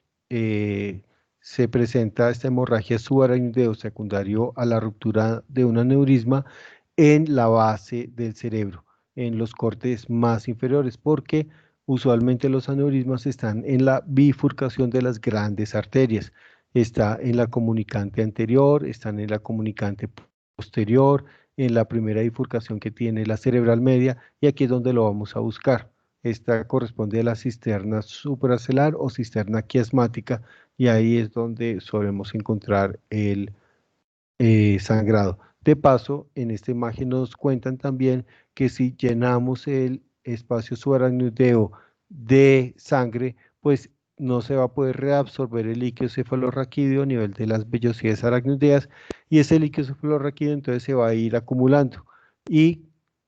se presenta esta hemorragia subaracnoideo secundario a la ruptura de un aneurisma en la base del cerebro, en los cortes más inferiores, porque usualmente los aneurismas están en la bifurcación de las grandes arterias. Está en la comunicante anterior, están en la comunicante posterior, en la primera bifurcación que tiene la cerebral media, y aquí es donde lo vamos a buscar. Esta corresponde a la cisterna supracelular o cisterna quiasmática, y ahí es donde solemos encontrar el sangrado. De paso, en esta imagen nos cuentan también que si llenamos el espacio subaracnoideo de sangre, pues no se va a poder reabsorber el líquido cefalorraquídeo a nivel de las vellosías aracnoideas, y ese líquido cefalorraquídeo entonces se va a ir acumulando, y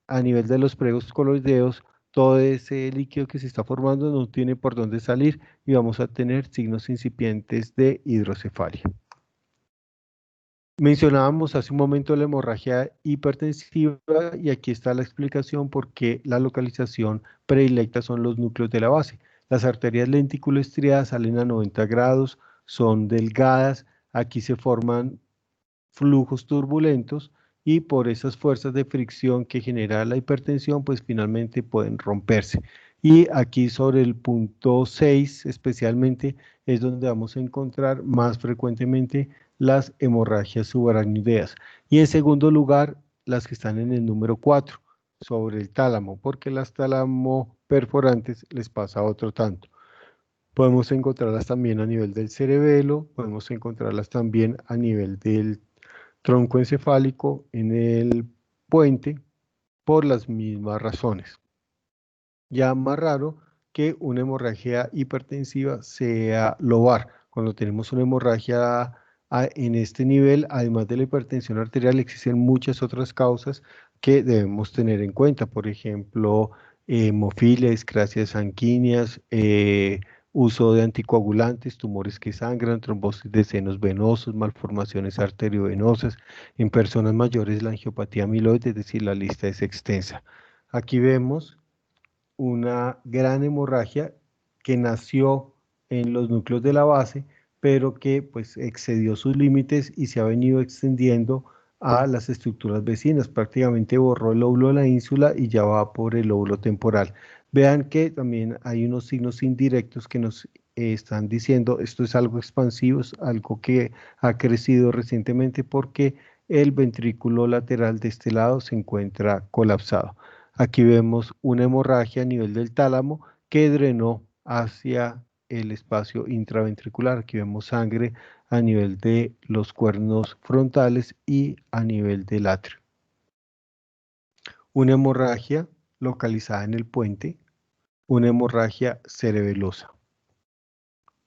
a nivel de los pregos coloideos, todo ese líquido que se está formando no tiene por dónde salir y vamos a tener signos incipientes de hidrocefalia. Mencionábamos hace un momento la hemorragia hipertensiva, y aquí está la explicación por qué la localización predilecta son los núcleos de la base. Las arterias lenticuloestriadas salen a 90 grados, son delgadas, aquí se forman flujos turbulentos y por esas fuerzas de fricción que genera la hipertensión, pues finalmente pueden romperse. Y aquí sobre el punto 6 especialmente es donde vamos a encontrar más frecuentemente las hemorragias subaracnoideas. Y en segundo lugar, las que están en el número 4, sobre el tálamo, porque las tálamo perforantes les pasa otro tanto. Podemos encontrarlas también a nivel del cerebelo, podemos encontrarlas también a nivel del tronco encefálico, en el puente, por las mismas razones. Ya más raro que una hemorragia hipertensiva sea lobar. Cuando tenemos una hemorragia en este nivel, además de la hipertensión arterial, existen muchas otras causas que debemos tener en cuenta. Por ejemplo, hemofilia, discrasias sanguíneas, uso de anticoagulantes, tumores que sangran, trombosis de senos venosos, malformaciones arteriovenosas. En personas mayores, la angiopatía amiloide, es decir, la lista es extensa. Aquí vemos una gran hemorragia que nació en los núcleos de la base, pero que pues excedió sus límites y se ha venido extendiendo a las estructuras vecinas. Prácticamente borró el lóbulo de la ínsula y ya va por el lóbulo temporal. Vean que también hay unos signos indirectos que nos están diciendo esto es algo expansivo, es algo que ha crecido recientemente porque el ventrículo lateral de este lado se encuentra colapsado. Aquí vemos una hemorragia a nivel del tálamo que drenó hacia el espacio intraventricular. Aquí vemos sangre a nivel de los cuernos frontales y a nivel del atrio. Una hemorragia localizada en el puente, una hemorragia cerebelosa.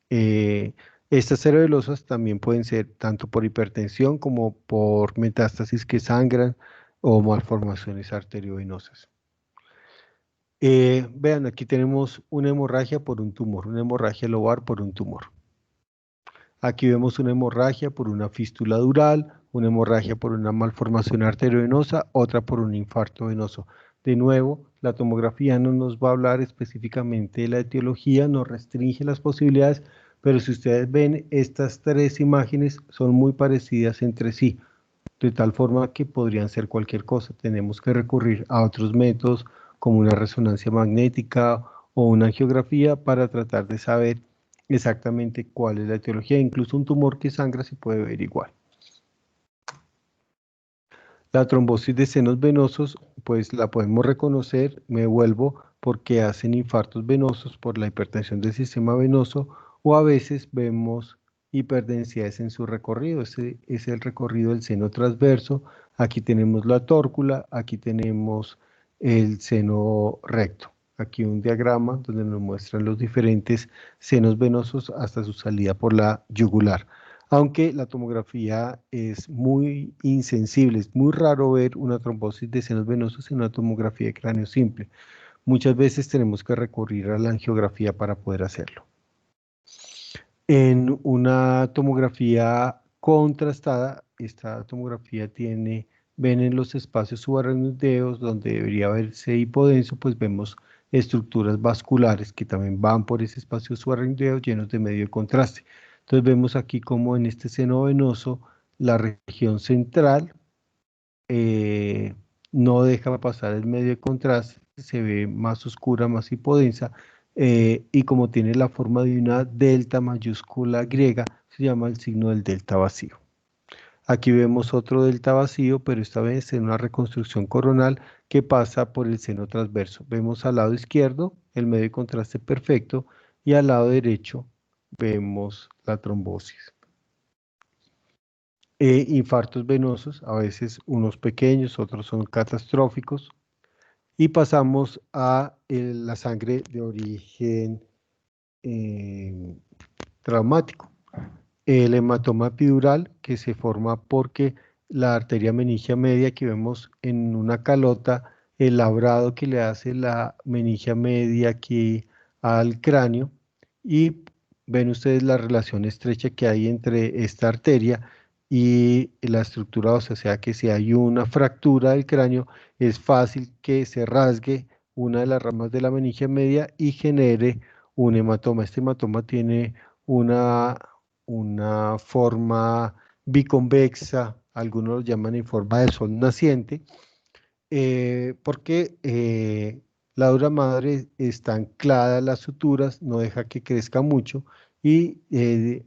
Estas cerebelosas también pueden ser tanto por hipertensión como por metástasis que sangran o malformaciones arteriovenosas. Vean, aquí tenemos una hemorragia por un tumor, una hemorragia lobar por un tumor. Aquí vemos una hemorragia por una fístula dural, una hemorragia por una malformación arteriovenosa, otra por un infarto venoso. De nuevo, la tomografía no nos va a hablar específicamente de la etiología, nos restringe las posibilidades, pero si ustedes ven, estas tres imágenes son muy parecidas entre sí, de tal forma que podrían ser cualquier cosa. Tenemos que recurrir a otros métodos como una resonancia magnética o una angiografía para tratar de saber exactamente cuál es la etiología. Incluso un tumor que sangra se puede ver igual. La trombosis de senos venosos, pues la podemos reconocer, me vuelvo, porque hacen infartos venosos por la hipertensión del sistema venoso, o a veces vemos hiperdensidades en su recorrido. Ese es el recorrido del seno transverso. Aquí tenemos la tórcula, aquí tenemos el seno recto. Aquí un diagrama donde nos muestran los diferentes senos venosos hasta su salida por la yugular. Aunque la tomografía es muy insensible, es muy raro ver una trombosis de senos venosos en una tomografía de cráneo simple. Muchas veces tenemos que recurrir a la angiografía para poder hacerlo. En una tomografía contrastada, esta tomografía ven en los espacios subaracnoideos donde debería verse hipodenso, pues vemos estructuras vasculares que también van por ese espacio subaracnoideo llenos de medio de contraste. Entonces vemos aquí como en este seno venoso la región central no deja pasar el medio de contraste, se ve más oscura, más hipodensa, y como tiene la forma de una delta mayúscula griega, se llama el signo del delta vacío. Aquí vemos otro delta vacío, pero esta vez en una reconstrucción coronal que pasa por el seno transverso. Vemos al lado izquierdo el medio de contraste perfecto y al lado derecho vemos la trombosis. Infartos venosos, a veces unos pequeños, otros son catastróficos. Y pasamos a la sangre de origen traumático. El hematoma epidural que se forma porque la arteria meningia media que vemos en una calota, el labrado que le hace la meningia media aquí al cráneo, y ven ustedes la relación estrecha que hay entre esta arteria y la estructura ósea, o sea que si hay una fractura del cráneo es fácil que se rasgue una de las ramas de la meningia media y genere un hematoma. Este hematoma tiene una forma biconvexa, algunos lo llaman en forma de sol naciente, porque la dura madre está anclada a las suturas, no deja que crezca mucho y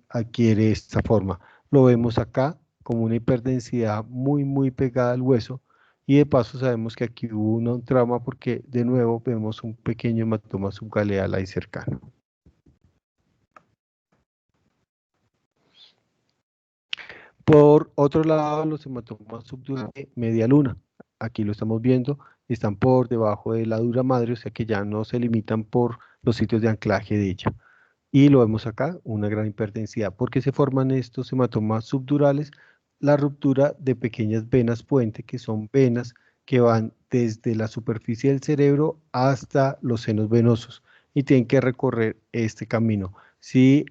adquiere esta forma. Lo vemos acá como una hiperdensidad muy pegada al hueso, y de paso sabemos que aquí hubo un trauma porque de nuevo vemos un pequeño hematoma subgaleal ahí cercano. Por otro lado, los hematomas subdurales de media luna, aquí lo estamos viendo, están por debajo de la dura madre, o sea que ya no se limitan por los sitios de anclaje de ella. Y lo vemos acá, una gran hiperdensidad. ¿Por qué se forman estos hematomas subdurales? La ruptura de pequeñas venas puente, que son venas que van desde la superficie del cerebro hasta los senos venosos y tienen que recorrer este camino. Si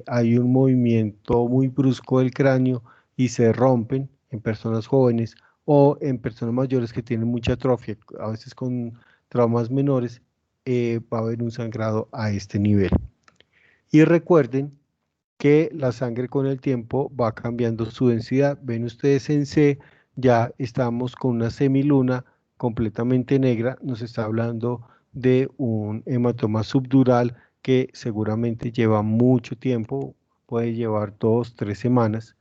hay un movimiento muy brusco del cráneo y se rompen en personas jóvenes o en personas mayores que tienen mucha atrofia, a veces con traumas menores, va a haber un sangrado a este nivel. Y recuerden que la sangre con el tiempo va cambiando su densidad. Ven ustedes en C, ya estamos con una semiluna completamente negra, nos está hablando de un hematoma subdural que seguramente lleva mucho tiempo, puede llevar 2, 3 semanas.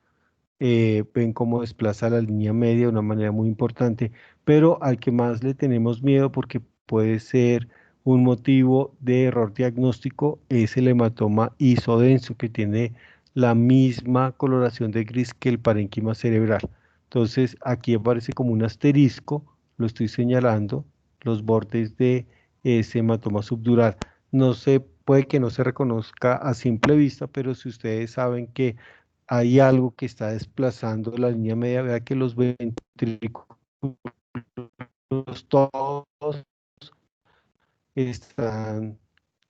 Ven cómo desplaza la línea media de una manera muy importante, pero al que más le tenemos miedo porque puede ser un motivo de error diagnóstico es el hematoma isodenso, que tiene la misma coloración de gris que el parénquima cerebral. Entonces aquí aparece como un asterisco, lo estoy señalando, los bordes de ese hematoma subdural. No se puede que no se reconozca a simple vista, pero si ustedes saben que hay algo que está desplazando la línea media, vea que los ventrículos todos están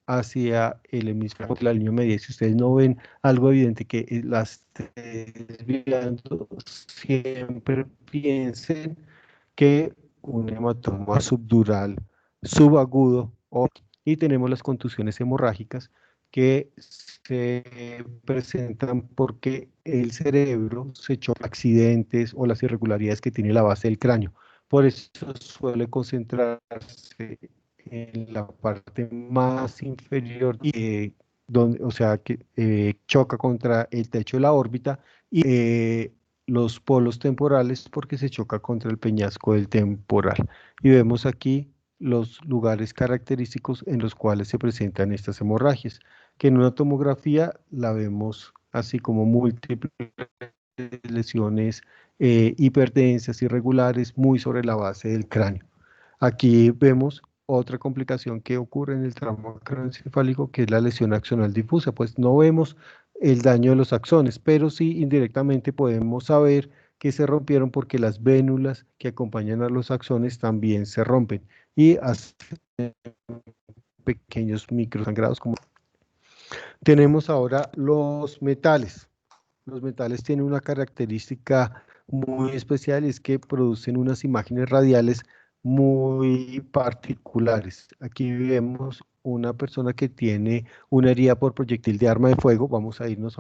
hacia el hemisferio de la línea media. Si ustedes no ven algo evidente que las esté desviando, siempre piensen que un hematoma subdural subagudo, y tenemos las contusiones hemorrágicas que se presentan porque el cerebro se choca accidentes o las irregularidades que tiene la base del cráneo. Por eso suele concentrarse en la parte más inferior, donde, o sea, que choca contra el techo de la órbita, y los polos temporales porque se choca contra el peñasco del temporal. Y vemos aquí los lugares característicos en los cuales se presentan estas hemorragias, que en una tomografía la vemos así como múltiples lesiones hiperdensas, irregulares, muy sobre la base del cráneo. Aquí vemos otra complicación que ocurre en el trauma craneoencefálico, que es la lesión axonal difusa. Pues no vemos el daño de los axones, pero sí indirectamente podemos saber que se rompieron porque las vénulas que acompañan a los axones también se rompen y hacen pequeños microsangrados. Tenemos ahora los metales. Los metales tienen una característica muy especial, es que producen unas imágenes radiales muy particulares. Aquí vemos una persona que tiene una herida por proyectil de arma de fuego, vamos a irnos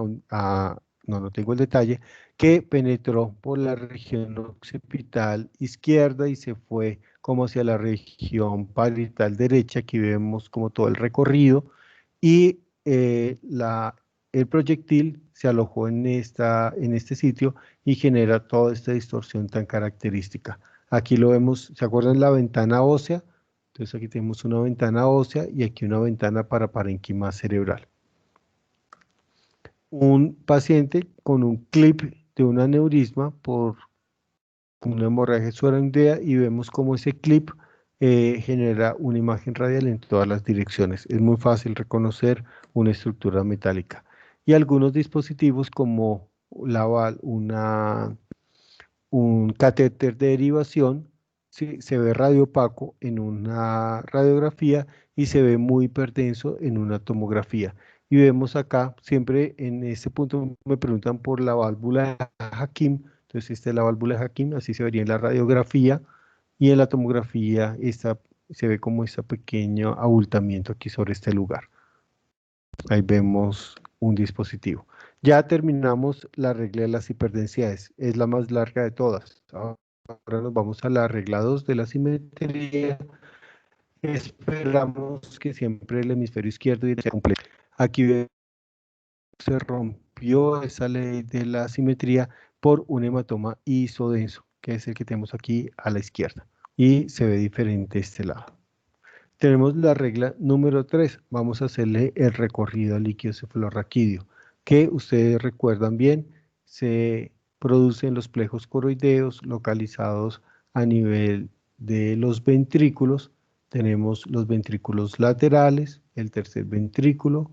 no tengo el detalle, que penetró por la región occipital izquierda y se fue como hacia la región parietal derecha. Aquí vemos como todo el recorrido y el proyectil se alojó en este sitio y genera toda esta distorsión tan característica. Aquí lo vemos, ¿se acuerdan la ventana ósea? Entonces aquí tenemos una ventana ósea y aquí una ventana para parénquima cerebral. Un paciente con un clip de un aneurisma por una hemorragia subaracnoidea y vemos cómo ese clip genera una imagen radial en todas las direcciones. Es muy fácil reconocer una estructura metálica. Y algunos dispositivos como un catéter de derivación se ve radiopaco en una radiografía y se ve muy hiperdenso en una tomografía. Y vemos acá, siempre en este punto me preguntan por la válvula de Hakim. Entonces esta es la válvula de Hakim, así se vería en la radiografía y en la tomografía se ve como este pequeño abultamiento aquí sobre este lugar. Ahí vemos un dispositivo. Ya terminamos la regla de las hiperdensidades, es la más larga de todas. Ahora nos vamos a la regla 2 de la simetría. Esperamos que siempre el hemisferio izquierdo sea completo. Aquí se rompió esa ley de la simetría por un hematoma isodenso, que es el que tenemos aquí a la izquierda. Y se ve diferente este lado. Tenemos la regla número 3. Vamos a hacerle el recorrido al líquido cefalorraquídeo, que ustedes recuerdan bien, se producen los plejos coroideos localizados a nivel de los ventrículos. Tenemos los ventrículos laterales, el tercer ventrículo,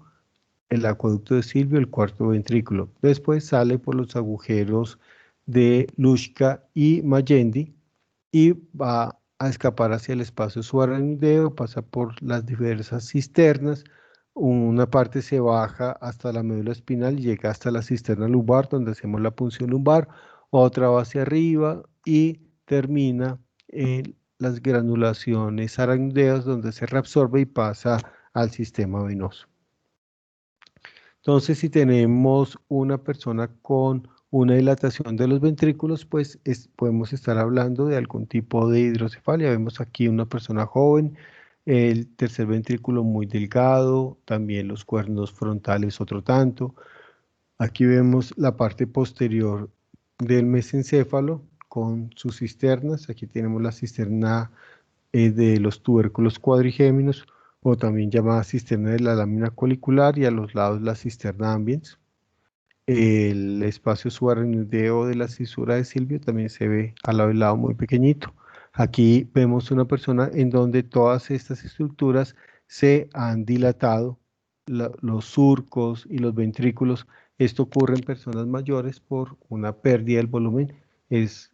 el acueducto de Silvio, el cuarto ventrículo. Después sale por los agujeros de Luschka y Magendie y va a escapar hacia el espacio subaracnoideo, pasa por las diversas cisternas, una parte se baja hasta la médula espinal y llega hasta la cisterna lumbar donde hacemos la punción lumbar, otra va hacia arriba y termina en las granulaciones aracnoideas donde se reabsorbe y pasa al sistema venoso. Entonces, si tenemos una persona con una dilatación de los ventrículos, pues podemos estar hablando de algún tipo de hidrocefalia. Vemos aquí una persona joven, el tercer ventrículo muy delgado, también los cuernos frontales otro tanto. Aquí vemos la parte posterior del mesencéfalo con sus cisternas. Aquí tenemos la cisterna de los tubérculos cuadrigéminos, o también llamada cisterna de la lámina colicular, y a los lados la cisterna ambiens. El espacio subaracnoideo de la cisura de Silvio también se ve al lado del lado muy pequeñito. Aquí vemos una persona en donde todas estas estructuras se han dilatado, los surcos y los ventrículos. Esto ocurre en personas mayores por una pérdida del volumen. Es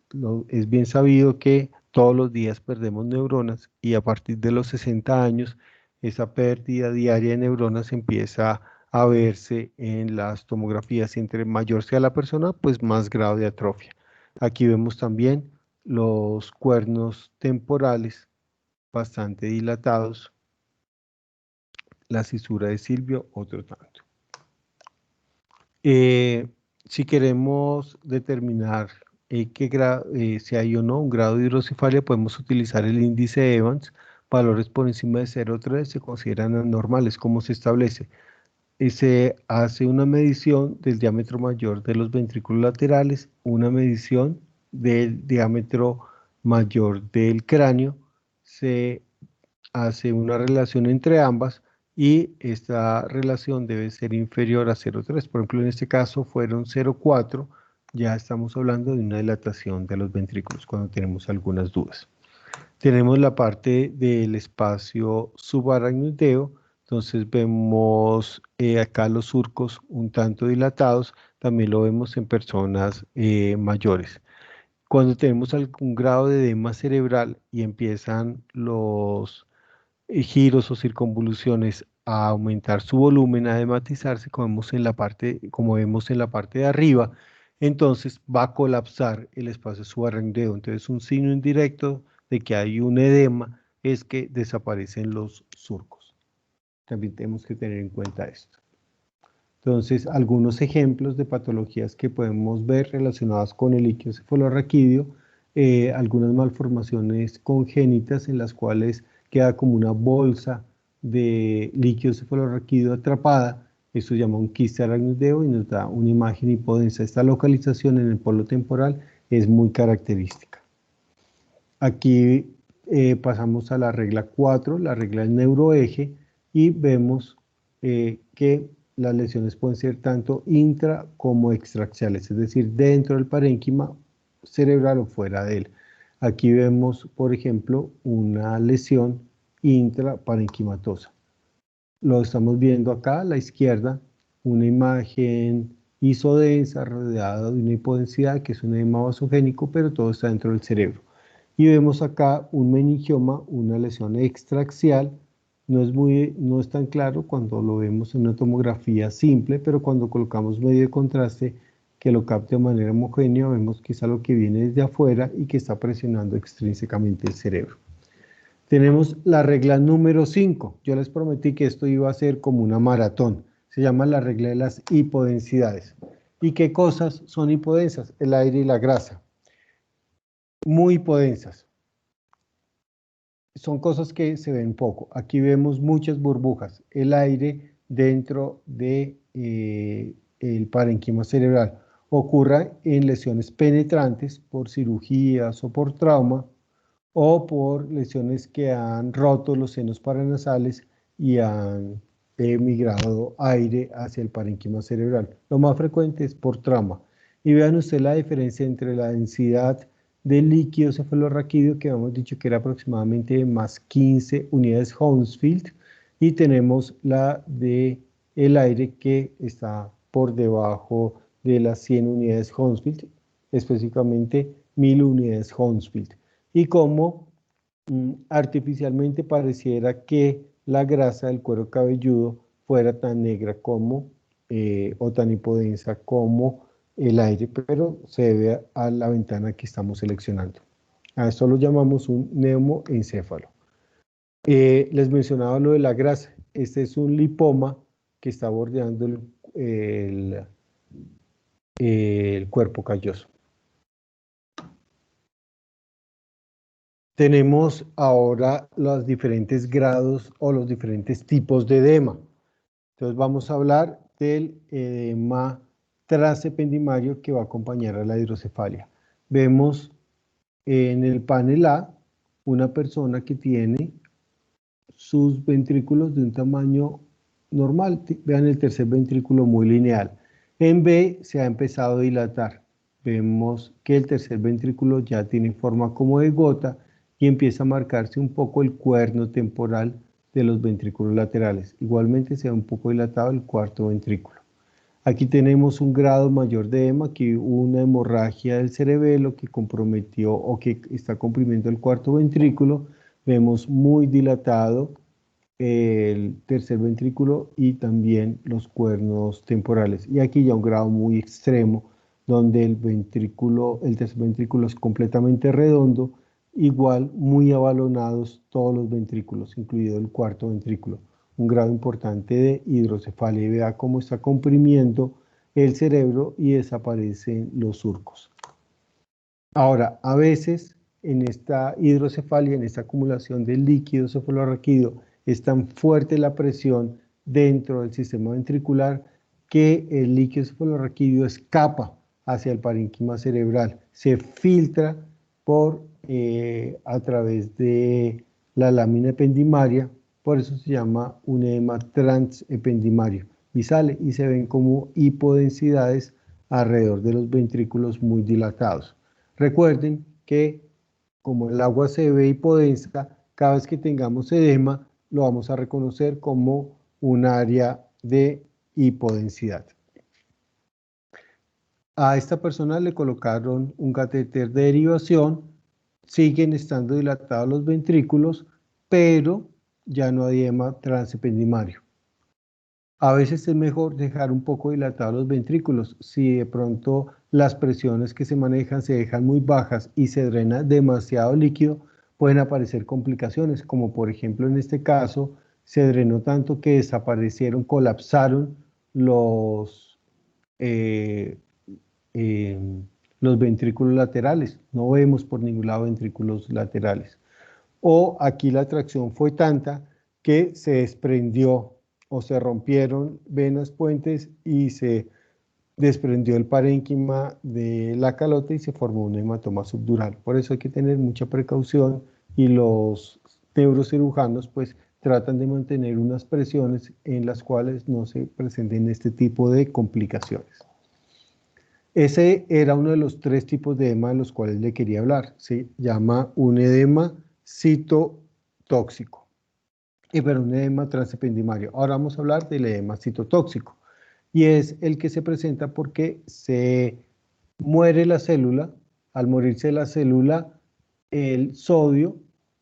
bien sabido que todos los días perdemos neuronas y a partir de los 60 años esa pérdida diaria de neuronas empieza a verse en las tomografías. Y entre mayor sea la persona, pues más grado de atrofia. Aquí vemos también los cuernos temporales bastante dilatados, la cisura de Silvio, otro tanto. Si queremos determinar si hay o no un grado de hidrocefalia, podemos utilizar el índice de Evans. Valores por encima de 0,3 se consideran anormales. ¿Cómo se establece? Se hace una medición del diámetro mayor de los ventrículos laterales, una medición del diámetro mayor del cráneo, se hace una relación entre ambas y esta relación debe ser inferior a 0,3. Por ejemplo, en este caso fueron 0,4, ya estamos hablando de una dilatación de los ventrículos cuando tenemos algunas dudas. Tenemos la parte del espacio subaracnoideo. Entonces vemos acá los surcos un tanto dilatados, también lo vemos en personas mayores. Cuando tenemos algún grado de edema cerebral y empiezan los giros o circunvoluciones a aumentar su volumen, a edematizarse, como vemos en la parte de arriba, entonces va a colapsar el espacio subaracnoideo. Entonces un signo indirecto de que hay un edema es que desaparecen los surcos. También tenemos que tener en cuenta esto. Entonces, algunos ejemplos de patologías que podemos ver relacionadas con el líquido cefalorraquídeo, algunas malformaciones congénitas en las cuales queda como una bolsa de líquido cefalorraquídeo atrapada. Esto se llama un quiste aracnoideo y nos da una imagen hipodensa. Esta localización en el polo temporal es muy característica. Aquí pasamos a la regla 4, la regla del neuroeje, y vemos que las lesiones pueden ser tanto intra como extraaxiales, es decir, dentro del parénquima cerebral o fuera de él. Aquí vemos, por ejemplo, una lesión intraparenquimatosa. Lo estamos viendo acá a la izquierda, una imagen isodensa rodeada de una hipodensidad, que es un edema vasogénico, pero todo está dentro del cerebro. Y vemos acá un meningioma, una lesión extraaxial. No es tan claro cuando lo vemos en una tomografía simple, pero cuando colocamos medio de contraste que lo capte de manera homogénea, vemos que es algo que viene desde afuera y que está presionando extrínsecamente el cerebro. Tenemos la regla número 5. Yo les prometí que esto iba a ser como una maratón. Se llama la regla de las hipodensidades. ¿Y qué cosas son hipodensas? El aire y la grasa. Muy hipodensas. Son cosas que se ven poco. Aquí vemos muchas burbujas. El aire dentro de el parénquima cerebral ocurre en lesiones penetrantes por cirugías o por trauma, o por lesiones que han roto los senos paranasales y han migrado aire hacia el parénquima cerebral. Lo más frecuente es por trauma. Y vean ustedes la diferencia entre la densidad del líquido cefalorraquídeo, que habíamos dicho que era aproximadamente más 15 unidades Hounsfield, y tenemos la de el aire, que está por debajo de las 100 unidades Hounsfield, específicamente 1000 unidades Hounsfield. Y como artificialmente pareciera que la grasa del cuero cabelludo fuera tan negra como o tan hipodensa como el aire, pero se debe a la ventana que estamos seleccionando. A esto lo llamamos un neumoencéfalo. Les mencionaba lo de la grasa. Este es un lipoma que está bordeando el cuerpo calloso. Tenemos ahora los diferentes grados o los diferentes tipos de edema. Entonces vamos a hablar del edema transependimario que va a acompañar a la hidrocefalia. Vemos en el panel A una persona que tiene sus ventrículos de un tamaño normal. Vean el tercer ventrículo muy lineal. En B se ha empezado a dilatar. Vemos que el tercer ventrículo ya tiene forma como de gota y empieza a marcarse un poco el cuerno temporal de los ventrículos laterales. Igualmente se ve un poco dilatado el cuarto ventrículo. Aquí tenemos un grado mayor de edema, aquí una hemorragia del cerebelo que comprometió o que está comprimiendo el cuarto ventrículo. Vemos muy dilatado el tercer ventrículo y también los cuernos temporales. Y aquí ya un grado muy extremo, donde el tercer ventrículo es completamente redondo, igual muy abalonados todos los ventrículos, incluido el cuarto ventrículo. Un grado importante de hidrocefalia, y vea cómo está comprimiendo el cerebro y desaparecen los surcos. Ahora, a veces en esta hidrocefalia, en esta acumulación de líquido cefalorraquídeo, es tan fuerte la presión dentro del sistema ventricular que el líquido cefalorraquídeo escapa hacia el parénquima cerebral, se filtra a través de la lámina ependimaria. Por eso se llama un edema transependimario, y sale y se ven como hipodensidades alrededor de los ventrículos muy dilatados. Recuerden que como el agua se ve hipodensa, cada vez que tengamos edema lo vamos a reconocer como un área de hipodensidad. A esta persona le colocaron un catéter de derivación, siguen estando dilatados los ventrículos, pero ya no hay edema transependimario. A veces es mejor dejar un poco dilatados los ventrículos. Si de pronto las presiones que se manejan se dejan muy bajas y se drena demasiado líquido, pueden aparecer complicaciones, como por ejemplo en este caso, se drenó tanto que desaparecieron, colapsaron los, eh, eh, los ventrículos laterales. No vemos por ningún lado ventrículos laterales. O aquí la tracción fue tanta que se desprendió o se rompieron venas puentes y se desprendió el parénquima de la calota y se formó un hematoma subdural. Por eso hay que tener mucha precaución y los neurocirujanos pues tratan de mantener unas presiones en las cuales no se presenten este tipo de complicaciones. Ese era uno de los 3 tipos de edema de los cuales le quería hablar. Se llama un edema citotóxico, pero un edema transependimario. Ahora vamos a hablar del edema citotóxico, y es el que se presenta porque se muere la célula. Al morirse la célula, el sodio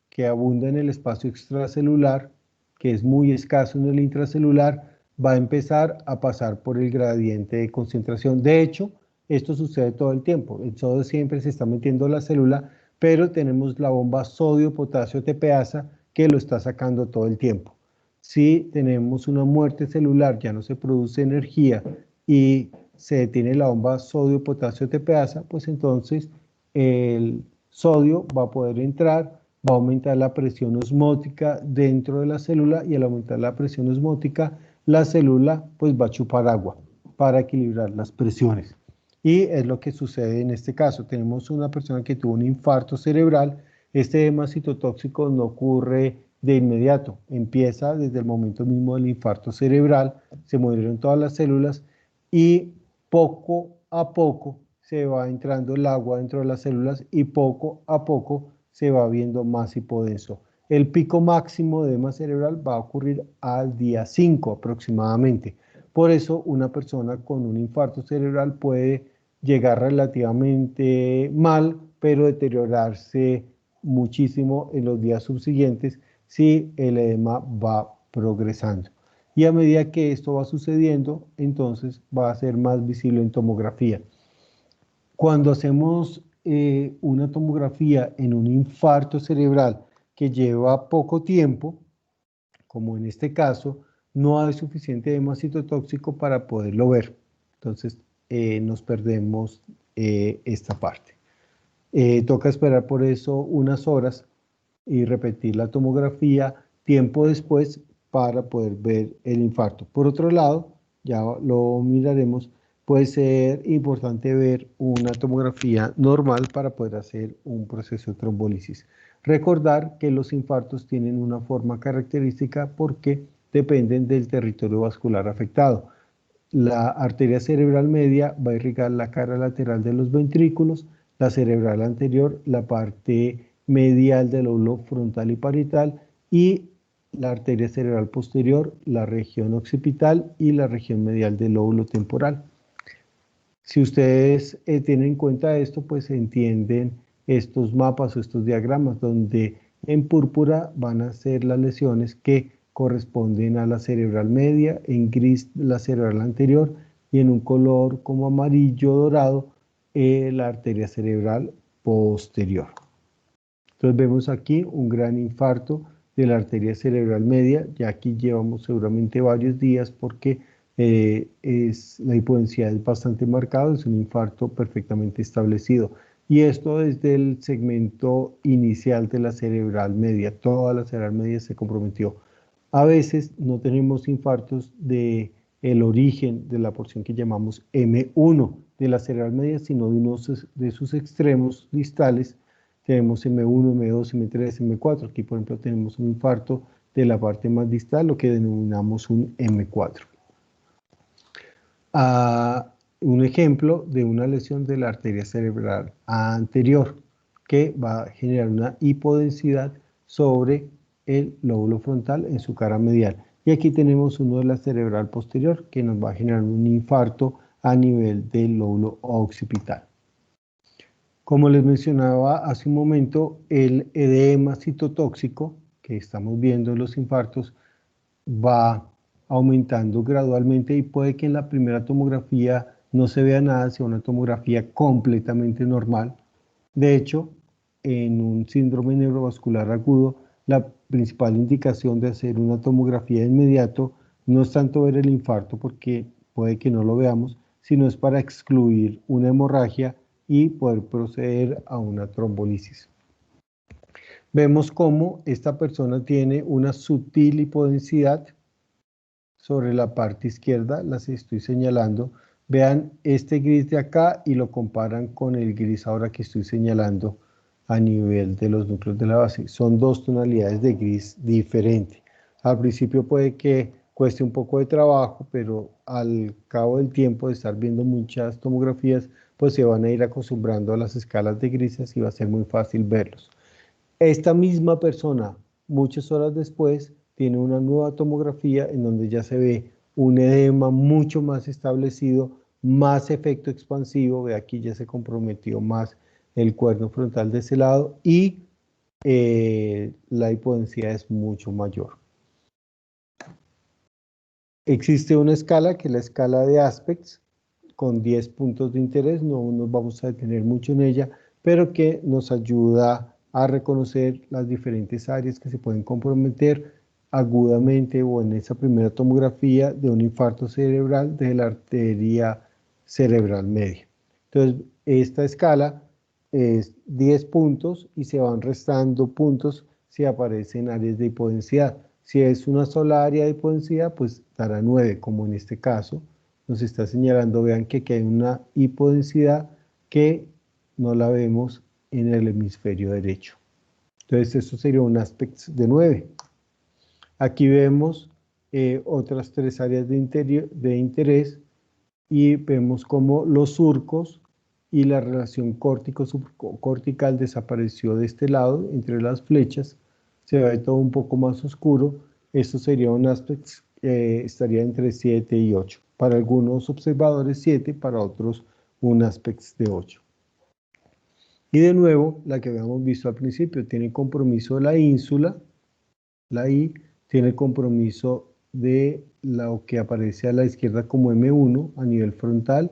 que abunda en el espacio extracelular, que es muy escaso en el intracelular, va a empezar a pasar por el gradiente de concentración. De hecho, esto sucede todo el tiempo. El sodio siempre se está metiendo en la célula, pero tenemos la bomba sodio-potasio TPasa que lo está sacando todo el tiempo. Si tenemos una muerte celular, ya no se produce energía y se detiene la bomba sodio-potasio TPasa, pues entonces el sodio va a poder entrar, va a aumentar la presión osmótica dentro de la célula, y al aumentar la presión osmótica, la célula pues va a chupar agua para equilibrar las presiones. Y es lo que sucede en este caso. Tenemos una persona que tuvo un infarto cerebral. Este edema citotóxico no ocurre de inmediato, empieza desde el momento mismo del infarto cerebral, se murieron todas las células y poco a poco se va entrando el agua dentro de las células y poco a poco se va viendo más hipodenso. El pico máximo de edema cerebral va a ocurrir al día 5 aproximadamente. Por eso una persona con un infarto cerebral puede llegar relativamente mal, pero deteriorarse muchísimo en los días subsiguientes si el edema va progresando. Y a medida que esto va sucediendo, entonces va a ser más visible en tomografía. Cuando hacemos una tomografía en un infarto cerebral que lleva poco tiempo, como en este caso, no hay suficiente edema citotóxico para poderlo ver. Entonces nos perdemos esta parte. Toca esperar por eso unas horas y repetir la tomografía tiempo después para poder ver el infarto. Por otro lado, ya lo miraremos, puede ser importante ver una tomografía normal para poder hacer un proceso de trombólisis. Recordar que los infartos tienen una forma característica porque dependen del territorio vascular afectado. La arteria cerebral media va a irrigar la cara lateral de los ventrículos, la cerebral anterior, la parte medial del lóbulo frontal y parietal, y la arteria cerebral posterior, la región occipital y la región medial del lóbulo temporal. Si ustedes tienen en cuenta esto, pues entienden estos mapas o estos diagramas donde en púrpura van a ser las lesiones que corresponden a la cerebral media, en gris la cerebral anterior y en un color como amarillo dorado la arteria cerebral posterior. Entonces vemos aquí un gran infarto de la arteria cerebral media. Ya aquí llevamos seguramente varios días porque la hipodensidad es bastante marcada, es un infarto perfectamente establecido. Y esto desde el segmento inicial de la cerebral media, toda la cerebral media se comprometió. A veces no tenemos infartos del origen de la porción que llamamos M1 de la cerebral media, sino de uno de sus extremos distales. Tenemos M1, M2, M3, M4. Aquí, por ejemplo, tenemos un infarto de la parte más distal, lo que denominamos un M4. Un ejemplo de una lesión de la arteria cerebral anterior que va a generar una hipodensidad sobre el lóbulo frontal en su cara medial. Y aquí tenemos uno de la cerebral posterior que nos va a generar un infarto a nivel del lóbulo occipital. Como les mencionaba hace un momento, el edema citotóxico que estamos viendo en los infartos va aumentando gradualmente y puede que en la primera tomografía no se vea nada, sea una tomografía completamente normal. De hecho, en un síndrome neurovascular agudo la principal indicación de hacer una tomografía de inmediato no es tanto ver el infarto, porque puede que no lo veamos, sino es para excluir una hemorragia y poder proceder a una trombolisis. Vemos cómo esta persona tiene una sutil hipodensidad sobre la parte izquierda, las estoy señalando. Vean este gris de acá y lo comparan con el gris ahora que estoy señalando a nivel de los núcleos de la base. Son dos tonalidades de gris diferentes. Al principio puede que cueste un poco de trabajo, pero al cabo del tiempo de estar viendo muchas tomografías, pues se van a ir acostumbrando a las escalas de grises y va a ser muy fácil verlos. Esta misma persona, muchas horas después, tiene una nueva tomografía en donde ya se ve un edema mucho más establecido, más efecto expansivo, ve aquí ya se comprometió más el cuerno frontal de ese lado y la hipodensidad es mucho mayor. Existe una escala que es la escala de Aspects con 10 puntos de interés, no nos vamos a detener mucho en ella, pero que nos ayuda a reconocer las diferentes áreas que se pueden comprometer agudamente o en esa primera tomografía de un infarto cerebral de la arteria cerebral media. Entonces, esta escala es 10 puntos y se van restando puntos si aparecen áreas de hipodensidad. Si es una sola área de hipodensidad, pues dará 9, como en este caso. Nos está señalando, vean que aquí hay una hipodensidad que no la vemos en el hemisferio derecho. Entonces, esto sería un aspecto de 9. Aquí vemos otras 3 áreas de interés y vemos cómo los surcos y la relación córtico-subcortical desapareció de este lado, entre las flechas, se ve todo un poco más oscuro. Esto sería un aspecto estaría entre 7 y 8. Para algunos observadores 7, para otros un aspecto de 8. Y de nuevo, la que habíamos visto al principio, tiene compromiso la ínsula, la I, tiene compromiso de lo que aparece a la izquierda como M1 a nivel frontal,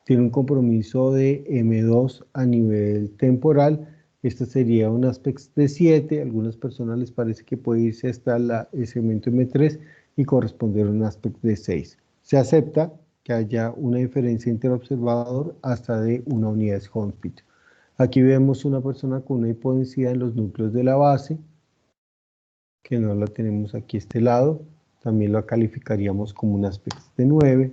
tiene un compromiso de M2 a nivel temporal. Este sería un aspecto de 7, a algunas personas les parece que puede irse hasta el segmento M3 y corresponder a un aspecto de 6. Se acepta que haya una diferencia interobservador hasta de una unidad de Hounsfield. Aquí vemos una persona con una hipodensidad en los núcleos de la base, que no la tenemos aquí a este lado, también la calificaríamos como un aspecto de 9.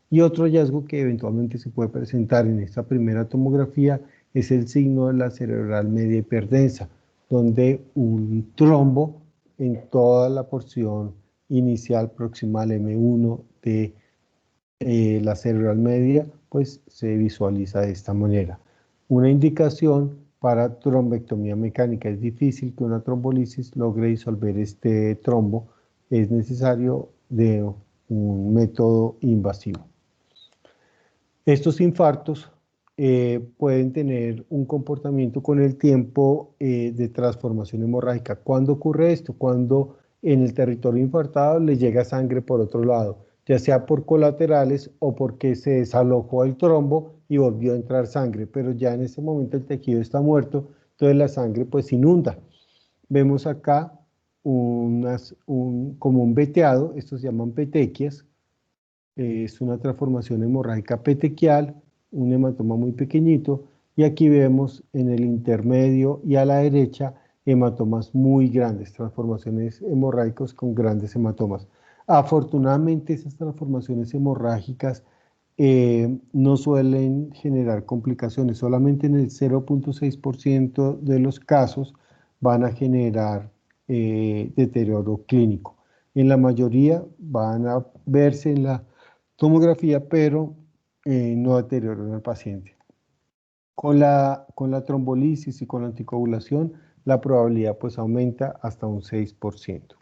Y otro hallazgo que eventualmente se puede presentar en esta primera tomografía es el signo de la cerebral media hiperdensa, donde un trombo en toda la porción inicial proximal M1 de la cerebral media, pues se visualiza de esta manera. Una indicación para trombectomía mecánica. Es difícil que una trombolisis logre disolver este trombo. Es necesario de un método invasivo. Estos infartos pueden tener un comportamiento con el tiempo de transformación hemorrágica. ¿Cuándo ocurre esto? Cuando en el territorio infartado le llega sangre por otro lado, ya sea por colaterales o porque se desalojó el trombo y volvió a entrar sangre, pero ya en ese momento el tejido está muerto, entonces la sangre pues inunda. Vemos acá como un veteado, estos se llaman petequias, es una transformación hemorrágica petequial, un hematoma muy pequeñito, y aquí vemos en el intermedio y a la derecha hematomas muy grandes, transformaciones hemorrágicas con grandes hematomas. Afortunadamente esas transformaciones hemorrágicas no suelen generar complicaciones, solamente en el 0.6% de los casos van a generar deterioro clínico. En la mayoría van a verse en la tomografía, pero no deterioran al paciente. Con la trombolisis y con la anticoagulación, la probabilidad pues aumenta hasta un 6%.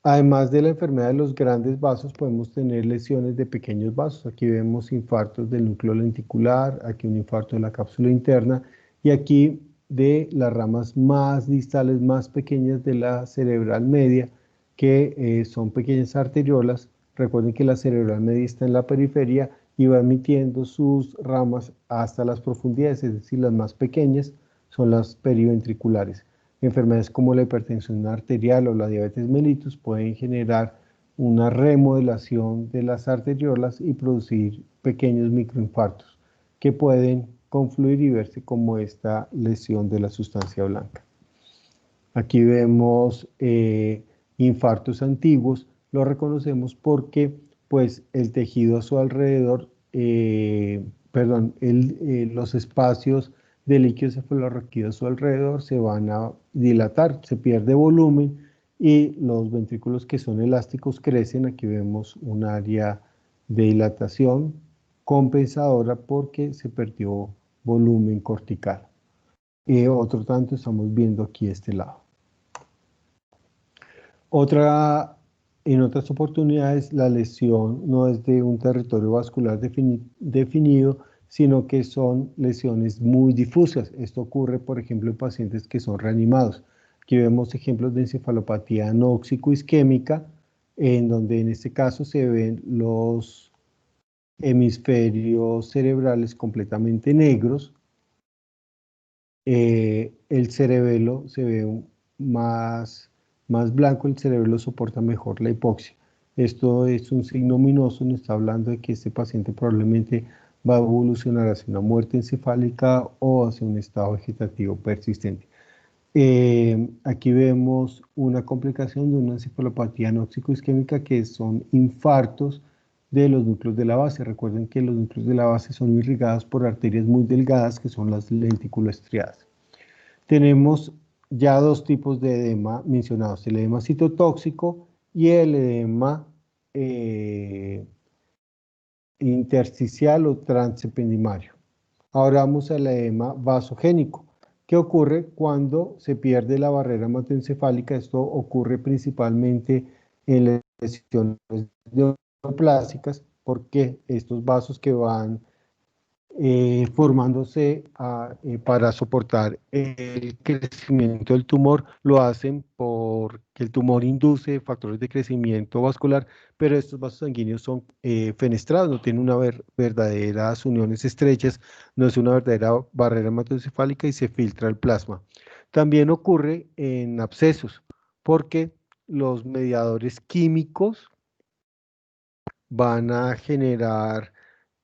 Además de la enfermedad de los grandes vasos, podemos tener lesiones de pequeños vasos. Aquí vemos infartos del núcleo lenticular, aquí un infarto de la cápsula interna y aquí de las ramas más distales, más pequeñas de la cerebral media, que son pequeñas arteriolas. Recuerden que la cerebral media está en la periferia y va emitiendo sus ramas hasta las profundidades, es decir, las más pequeñas son las periventriculares. Enfermedades como la hipertensión arterial o la diabetes mellitus pueden generar una remodelación de las arteriolas y producir pequeños microinfartos que pueden confluir y verse como esta lesión de la sustancia blanca. Aquí vemos infartos antiguos, lo reconocemos porque pues el tejido a su alrededor, los espacios de líquido cefalorraquídeo a su alrededor se van a dilatar, se pierde volumen y los ventrículos que son elásticos crecen. Aquí vemos un área de dilatación compensadora porque se perdió volumen cortical. Otro tanto estamos viendo aquí este lado. En otras oportunidades, la lesión no es de un territorio vascular definido, sino que son lesiones muy difusas. Esto ocurre, por ejemplo, en pacientes que son reanimados. Aquí vemos ejemplos de encefalopatía anóxico-isquémica, en donde en este caso se ven los hemisferios cerebrales completamente negros. El cerebelo se ve más blanco, el cerebelo soporta mejor la hipoxia. Esto es un signo ominoso, nos está hablando de que este paciente probablemente va a evolucionar hacia una muerte encefálica o hacia un estado vegetativo persistente. Aquí vemos una complicación de una encefalopatía anóxico-isquémica que son infartos de los núcleos de la base. Recuerden que los núcleos de la base son irrigados por arterias muy delgadas que son las lenticuloestriadas. Tenemos ya dos tipos de edema mencionados, el edema citotóxico y el edema intersticial o transependimario. Ahora vamos al edema vasogénico. ¿Qué ocurre cuando se pierde la barrera hematoencefálica? Esto ocurre principalmente en las lesiones neoplásicas, porque estos vasos que van formándose para soportar el crecimiento del tumor, lo hacen porque el tumor induce factores de crecimiento vascular, pero estos vasos sanguíneos son fenestrados, no tienen verdaderas uniones estrechas, no es una verdadera barrera hematoencefálica y se filtra el plasma. También ocurre en abscesos, porque los mediadores químicos van a generar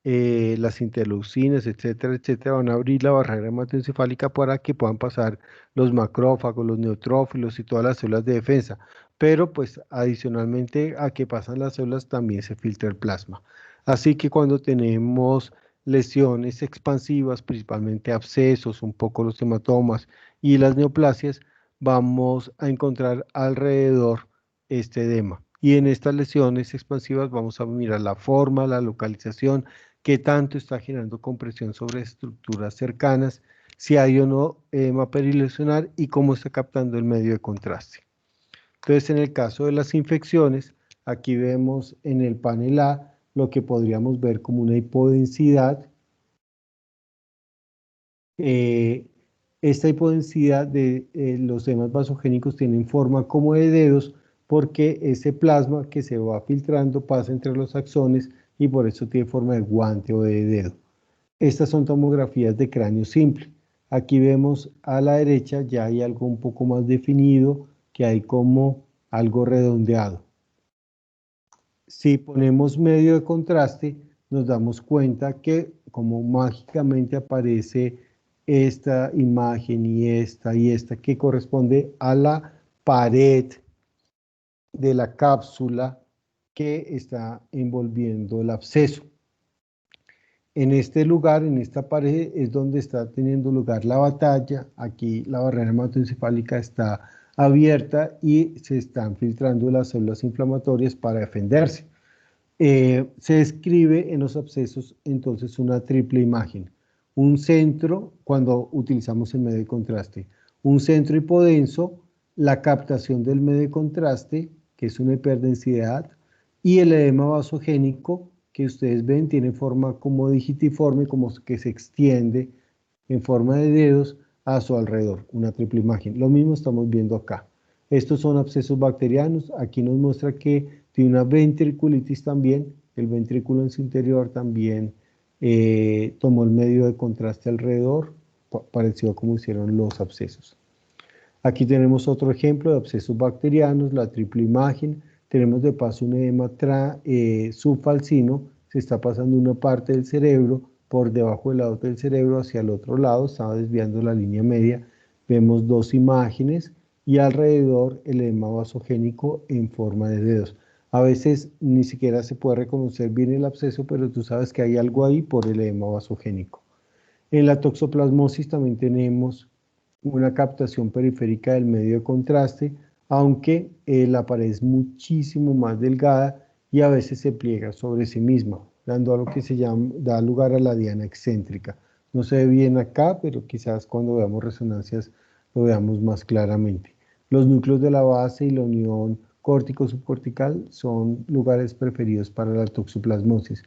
las interleucinas, etcétera, etcétera, van a abrir la barrera hematoencefálica para que puedan pasar los macrófagos, los neutrófilos y todas las células de defensa. Pero pues adicionalmente a que pasan las células también se filtra el plasma. Así que cuando tenemos lesiones expansivas, principalmente abscesos, un poco los hematomas y las neoplasias, vamos a encontrar alrededor este edema. Y en estas lesiones expansivas vamos a mirar la forma, la localización, qué tanto está generando compresión sobre estructuras cercanas, si hay o no edema perilesionar y cómo está captando el medio de contraste. Entonces, en el caso de las infecciones, aquí vemos en el panel A lo que podríamos ver como una hipodensidad. Esta hipodensidad de los edemas vasogénicos tienen forma como de dedos porque ese plasma que se va filtrando pasa entre los axones y por eso tiene forma de guante o de dedo. Estas son tomografías de cráneo simple. Aquí vemos a la derecha ya hay algo un poco más definido, que hay como algo redondeado. Si ponemos medio de contraste, nos damos cuenta que como mágicamente aparece esta imagen y esta, que corresponde a la pared de la cápsula que está envolviendo el absceso. En este lugar, en esta pared, es donde está teniendo lugar la batalla. Aquí la barrera hematoencefálica está abierta y se están filtrando las células inflamatorias para defenderse. Se describe en los abscesos entonces una triple imagen. Un centro, cuando utilizamos el medio de contraste, un centro hipodenso, la captación del medio de contraste, que es una hiperdensidad, y el edema vasogénico, que ustedes ven, tiene forma como digitiforme, como que se extiende en forma de dedos a su alrededor, una triple imagen. Lo mismo estamos viendo acá. Estos son abscesos bacterianos. Aquí nos muestra que tiene una ventriculitis también. El ventrículo en su interior también tomó el medio de contraste alrededor, parecido a como hicieron los abscesos. Aquí tenemos otro ejemplo de abscesos bacterianos, la triple imagen. Tenemos de paso un edema subfalcino, se está pasando una parte del cerebro por debajo del lado del cerebro hacia el otro lado, estaba desviando la línea media. Vemos dos imágenes y alrededor el edema vasogénico en forma de dedos. A veces ni siquiera se puede reconocer bien el absceso, pero tú sabes que hay algo ahí por el edema vasogénico. En la toxoplasmosis también tenemos una captación periférica del medio de contraste, aunque la pared es muchísimo más delgada y a veces se pliega sobre sí misma, dando a lo que da lugar a la diana excéntrica. No se ve bien acá, pero quizás cuando veamos resonancias lo veamos más claramente. Los núcleos de la base y la unión córtico-subcortical son lugares preferidos para la toxoplasmosis,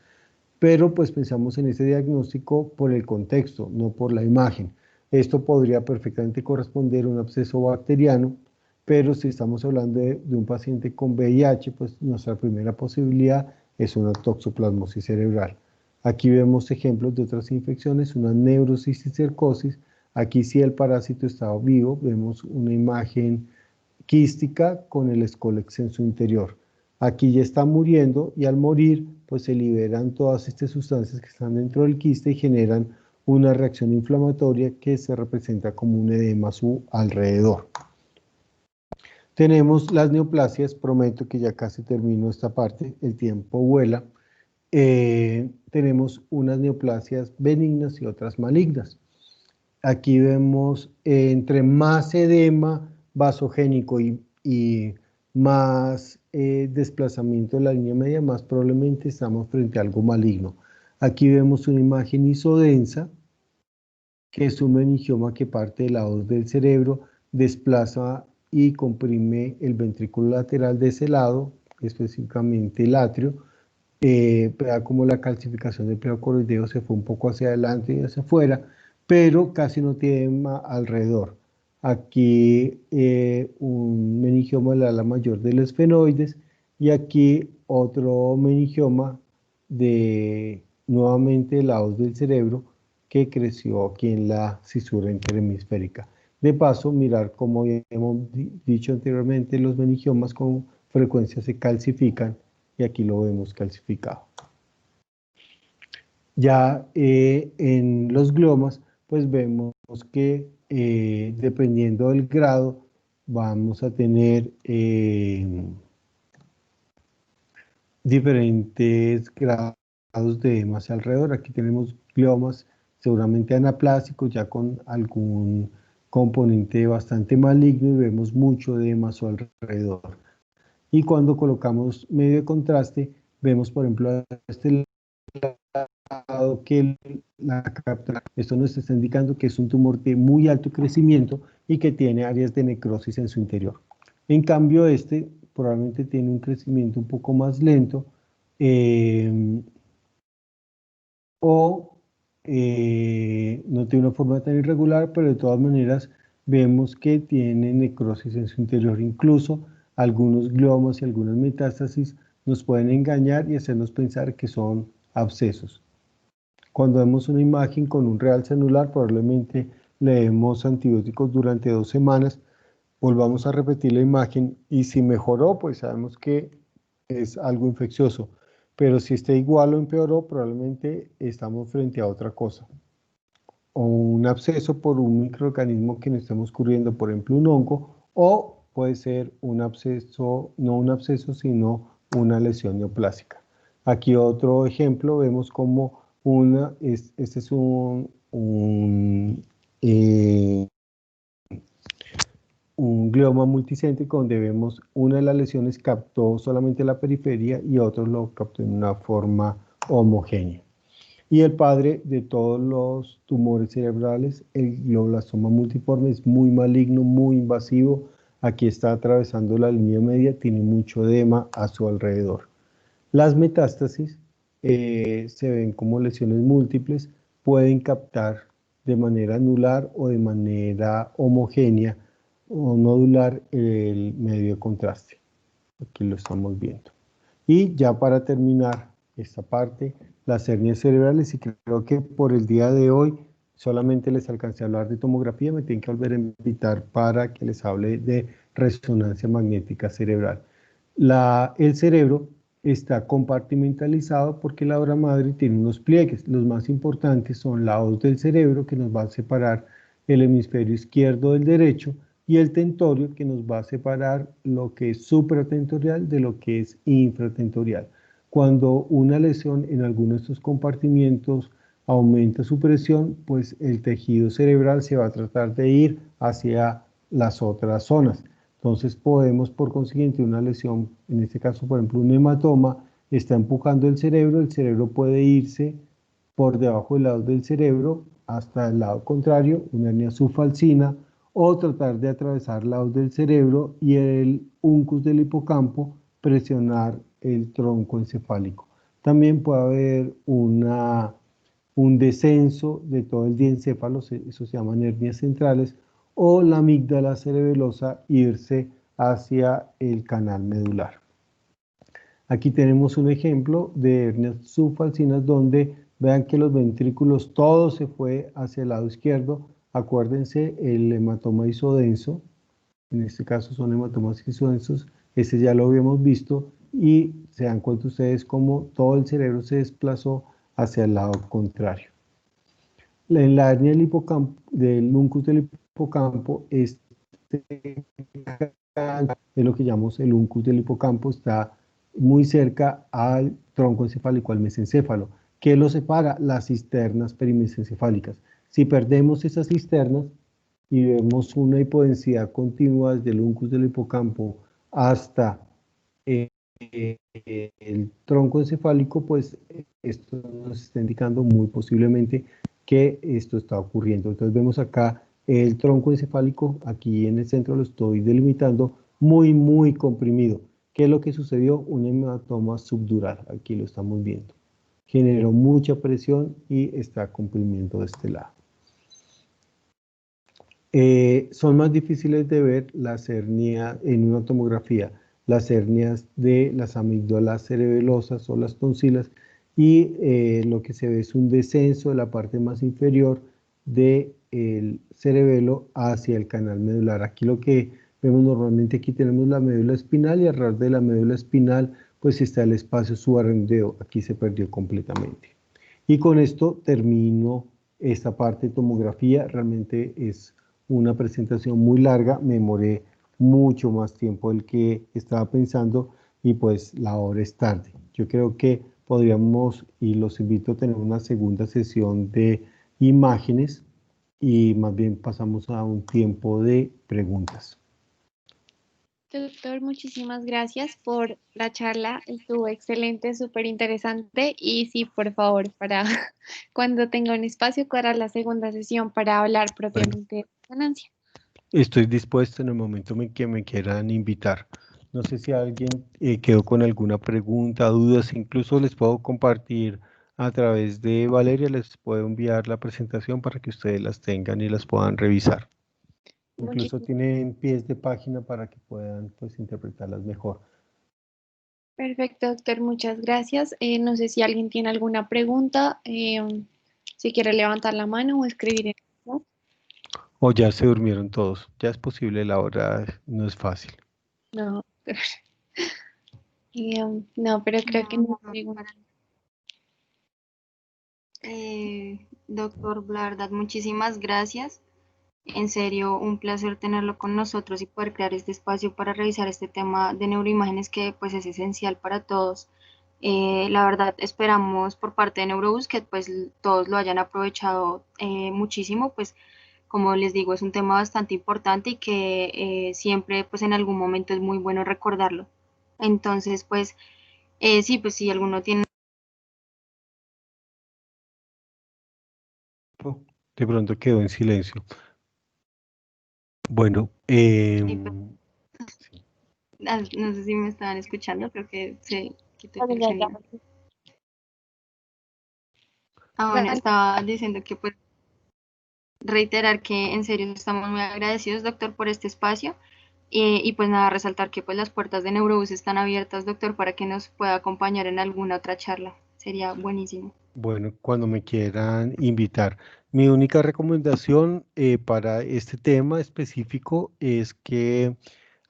pero pues pensamos en ese diagnóstico por el contexto, no por la imagen. Esto podría perfectamente corresponder a un absceso bacteriano, pero si estamos hablando de un paciente con VIH, pues nuestra primera posibilidad es una toxoplasmosis cerebral. Aquí vemos ejemplos de otras infecciones, una neurocisticercosis. Aquí si el parásito estaba vivo, vemos una imagen quística con el escólex en su interior. Aquí ya está muriendo y al morir pues se liberan todas estas sustancias que están dentro del quiste y generan una reacción inflamatoria que se representa como un edema a su alrededor. Tenemos las neoplasias, prometo que ya casi termino esta parte, el tiempo vuela. Tenemos unas neoplasias benignas y otras malignas. Aquí vemos entre más edema vasogénico y más desplazamiento de la línea media, más probablemente estamos frente a algo maligno. Aquí vemos una imagen isodensa, que es un meningioma que parte de la hoz del cerebro, desplaza y comprime el ventrículo lateral de ese lado, específicamente el atrio, vea como la calcificación del pleocoroideo se fue un poco hacia adelante y hacia afuera, pero casi no tiene alrededor. Aquí un meningioma del ala mayor del esfenoides y aquí otro meningioma de nuevamente la hoz del cerebro que creció aquí en la cisura interhemisférica. De paso, mirar como hemos dicho anteriormente, los meningiomas con frecuencia se calcifican y aquí lo vemos calcificado. Ya en los gliomas, pues vemos que dependiendo del grado, vamos a tener diferentes grados de edema hacia alrededor. Aquí tenemos gliomas seguramente anaplásicos, ya con algún componente bastante maligno y vemos mucho edema a su alrededor. Y cuando colocamos medio de contraste, vemos por ejemplo a este lado que esto nos está indicando que es un tumor de muy alto crecimiento y que tiene áreas de necrosis en su interior. En cambio este probablemente tiene un crecimiento un poco más lento no tiene una forma tan irregular, pero de todas maneras vemos que tiene necrosis en su interior. Incluso algunos gliomas y algunas metástasis nos pueden engañar y hacernos pensar que son abscesos. Cuando vemos una imagen con un realce anular, probablemente le demos antibióticos durante 2 semanas, volvamos a repetir la imagen y si mejoró, pues sabemos que es algo infeccioso. Pero si está igual o empeoró, probablemente estamos frente a otra cosa. O un absceso por un microorganismo que nos estemos cubriendo, por ejemplo un hongo, o puede ser un absceso, no un absceso, sino una lesión neoplásica. Aquí otro ejemplo, vemos como este es un glioma multicéntrico donde vemos una de las lesiones captó solamente la periferia y otro lo captó en una forma homogénea. Y el padre de todos los tumores cerebrales, el glioblastoma multiforme, es muy maligno, muy invasivo. Aquí está atravesando la línea media, tiene mucho edema a su alrededor. Las metástasis se ven como lesiones múltiples, pueden captar de manera anular o de manera homogénea o nodular el medio de contraste. Aquí lo estamos viendo. Y ya para terminar esta parte, las hernias cerebrales, y creo que por el día de hoy solamente les alcancé a hablar de tomografía, me tienen que volver a invitar para que les hable de resonancia magnética cerebral. El cerebro está compartimentalizado porque la obra madre tiene unos pliegues. Los más importantes son la hoz del cerebro, que nos va a separar el hemisferio izquierdo del derecho, y el tentorio, que nos va a separar lo que es supratentorial de lo que es infratentorial. Cuando una lesión en alguno de estos compartimientos aumenta su presión, pues el tejido cerebral se va a tratar de ir hacia las otras zonas. Entonces podemos, por consiguiente, una lesión, en este caso, por ejemplo, un hematoma, está empujando el cerebro puede irse por debajo del lado del cerebro hasta el lado contrario, una hernia subfalcina, o tratar de atravesar lados del cerebro y el uncus del hipocampo presionar el tronco encefálico. También puede haber un descenso de todo el diencéfalo, eso se llaman hernias centrales, o la amígdala cerebelosa irse hacia el canal medular. Aquí tenemos un ejemplo de hernias subfalcinas donde vean que los ventrículos todo se fue hacia el lado izquierdo. Acuérdense, el hematoma isodenso, en este caso son hematomas isodensos, ese ya lo habíamos visto, y se dan cuenta ustedes cómo todo el cerebro se desplazó hacia el lado contrario. En la hernia del uncus del hipocampo, es lo que llamamos el uncus del hipocampo, está muy cerca al tronco encefálico, al mesencéfalo. ¿Qué lo separa? Las cisternas perimesencefálicas. Si perdemos esas cisternas y vemos una hipodensidad continua desde el uncus del hipocampo hasta el tronco encefálico, pues esto nos está indicando muy posiblemente que esto está ocurriendo. Entonces vemos acá el tronco encefálico, aquí en el centro lo estoy delimitando, muy comprimido. ¿Qué es lo que sucedió? Un hematoma subdural, aquí lo estamos viendo. Generó mucha presión y está comprimiendo de este lado. Son más difíciles de ver las hernias en una tomografía, las hernias de las amígdalas cerebelosas o las tonsilas, y lo que se ve es un descenso de la parte más inferior del cerebelo hacia el canal medular. Aquí lo que vemos normalmente, aquí tenemos la médula espinal, y alrededor de la médula espinal pues está el espacio subaracnoideo, aquí se perdió completamente. Y con esto termino esta parte de tomografía. Realmente es una presentación muy larga, me demoré mucho más tiempo del que estaba pensando, y pues la hora es tarde. Yo creo que podríamos, y los invito a tener una segunda sesión de imágenes, y más bien pasamos a un tiempo de preguntas. Doctor, muchísimas gracias por la charla. Estuvo excelente, súper interesante. Y sí, por favor, para cuando tenga un espacio, cuadrar la segunda sesión para hablar propiamente de resonancia. Estoy dispuesto en el momento en que me quieran invitar. No sé si alguien quedó con alguna pregunta, dudas, incluso les puedo compartir a través de Valeria, les puedo enviar la presentación para que ustedes las tengan y las puedan revisar. Incluso Muchísimas. tienen pies de página para que puedan pues interpretarlas mejor. Perfecto, doctor, muchas gracias. No sé si alguien tiene alguna pregunta, si quiere levantar la mano o escribir en el chat. O ya se durmieron todos, ya es posible, la hora no es fácil. No, no, pero creo que no hay pregunta. Doctor, la verdad, muchísimas gracias. En serio, un placer tenerlo con nosotros y poder crear este espacio para revisar este tema de neuroimágenes que pues es esencial para todos. La verdad, esperamos por parte de Neurobus que pues todos lo hayan aprovechado muchísimo, pues como les digo, es un tema bastante importante y que siempre pues en algún momento es muy bueno recordarlo. Entonces, pues sí, pues si alguno tiene... De pronto quedó en silencio. Bueno, No sé si me estaban escuchando, creo que se quitó el Ya, ya, sonido. ya. Bueno, Dale. estaba diciendo que pues reiterar que en serio estamos muy agradecidos, doctor, por este espacio y pues nada, resaltar que pues las puertas de Neurobus están abiertas, doctor, para que nos pueda acompañar en alguna otra charla. Sería buenísimo. bueno, cuando me quieran invitar. Mi única recomendación para este tema específico es que,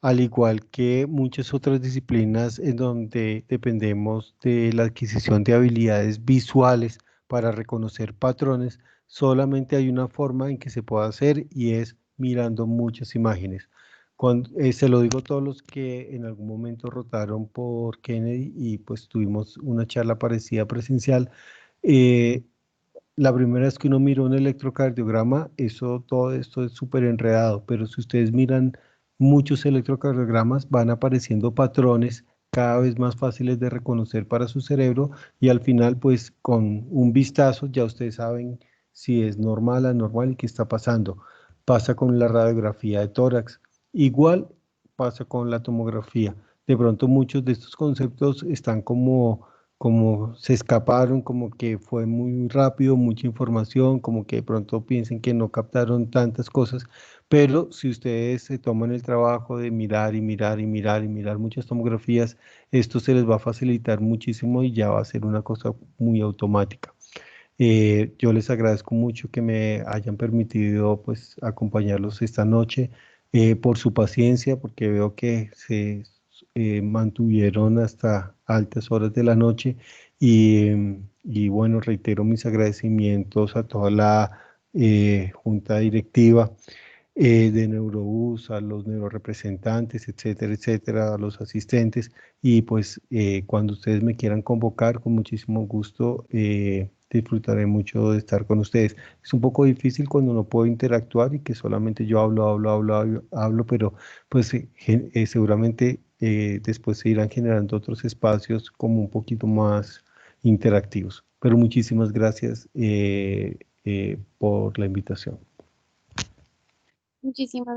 al igual que muchas otras disciplinas en donde dependemos de la adquisición de habilidades visuales para reconocer patrones, solamente hay una forma en que se puede hacer y es mirando muchas imágenes. Se lo digo a todos los que en algún momento rotaron por Kennedy y pues tuvimos una charla parecida presencial. eh, la primera vez que uno mira un electrocardiograma, todo esto es súper enredado, pero si ustedes miran muchos electrocardiogramas, van apareciendo patrones cada vez más fáciles de reconocer para su cerebro y al final, pues con un vistazo ya ustedes saben si es normal, anormal y qué está pasando. Pasa con la radiografía de tórax, igual pasa con la tomografía. De pronto muchos de estos conceptos están como se escaparon, como que fue muy rápido, mucha información, como que de pronto piensen que no captaron tantas cosas, pero si ustedes se toman el trabajo de mirar y mirar y mirar y mirar muchas tomografías, esto se les va a facilitar muchísimo y ya va a ser una cosa muy automática. Yo les agradezco mucho que me hayan permitido pues acompañarlos esta noche, por su paciencia, porque veo que se mantuvieron hasta altas horas de la noche y bueno, reitero mis agradecimientos a toda la junta directiva de Neurobús, a los neurorepresentantes, etcétera, etcétera, a los asistentes. Y pues cuando ustedes me quieran convocar, con muchísimo gusto, disfrutaré mucho de estar con ustedes. Es un poco difícil cuando no puedo interactuar y que solamente yo hablo, pero pues seguramente después se irán generando otros espacios como un poquito más interactivos. Pero muchísimas gracias por la invitación. Muchísimas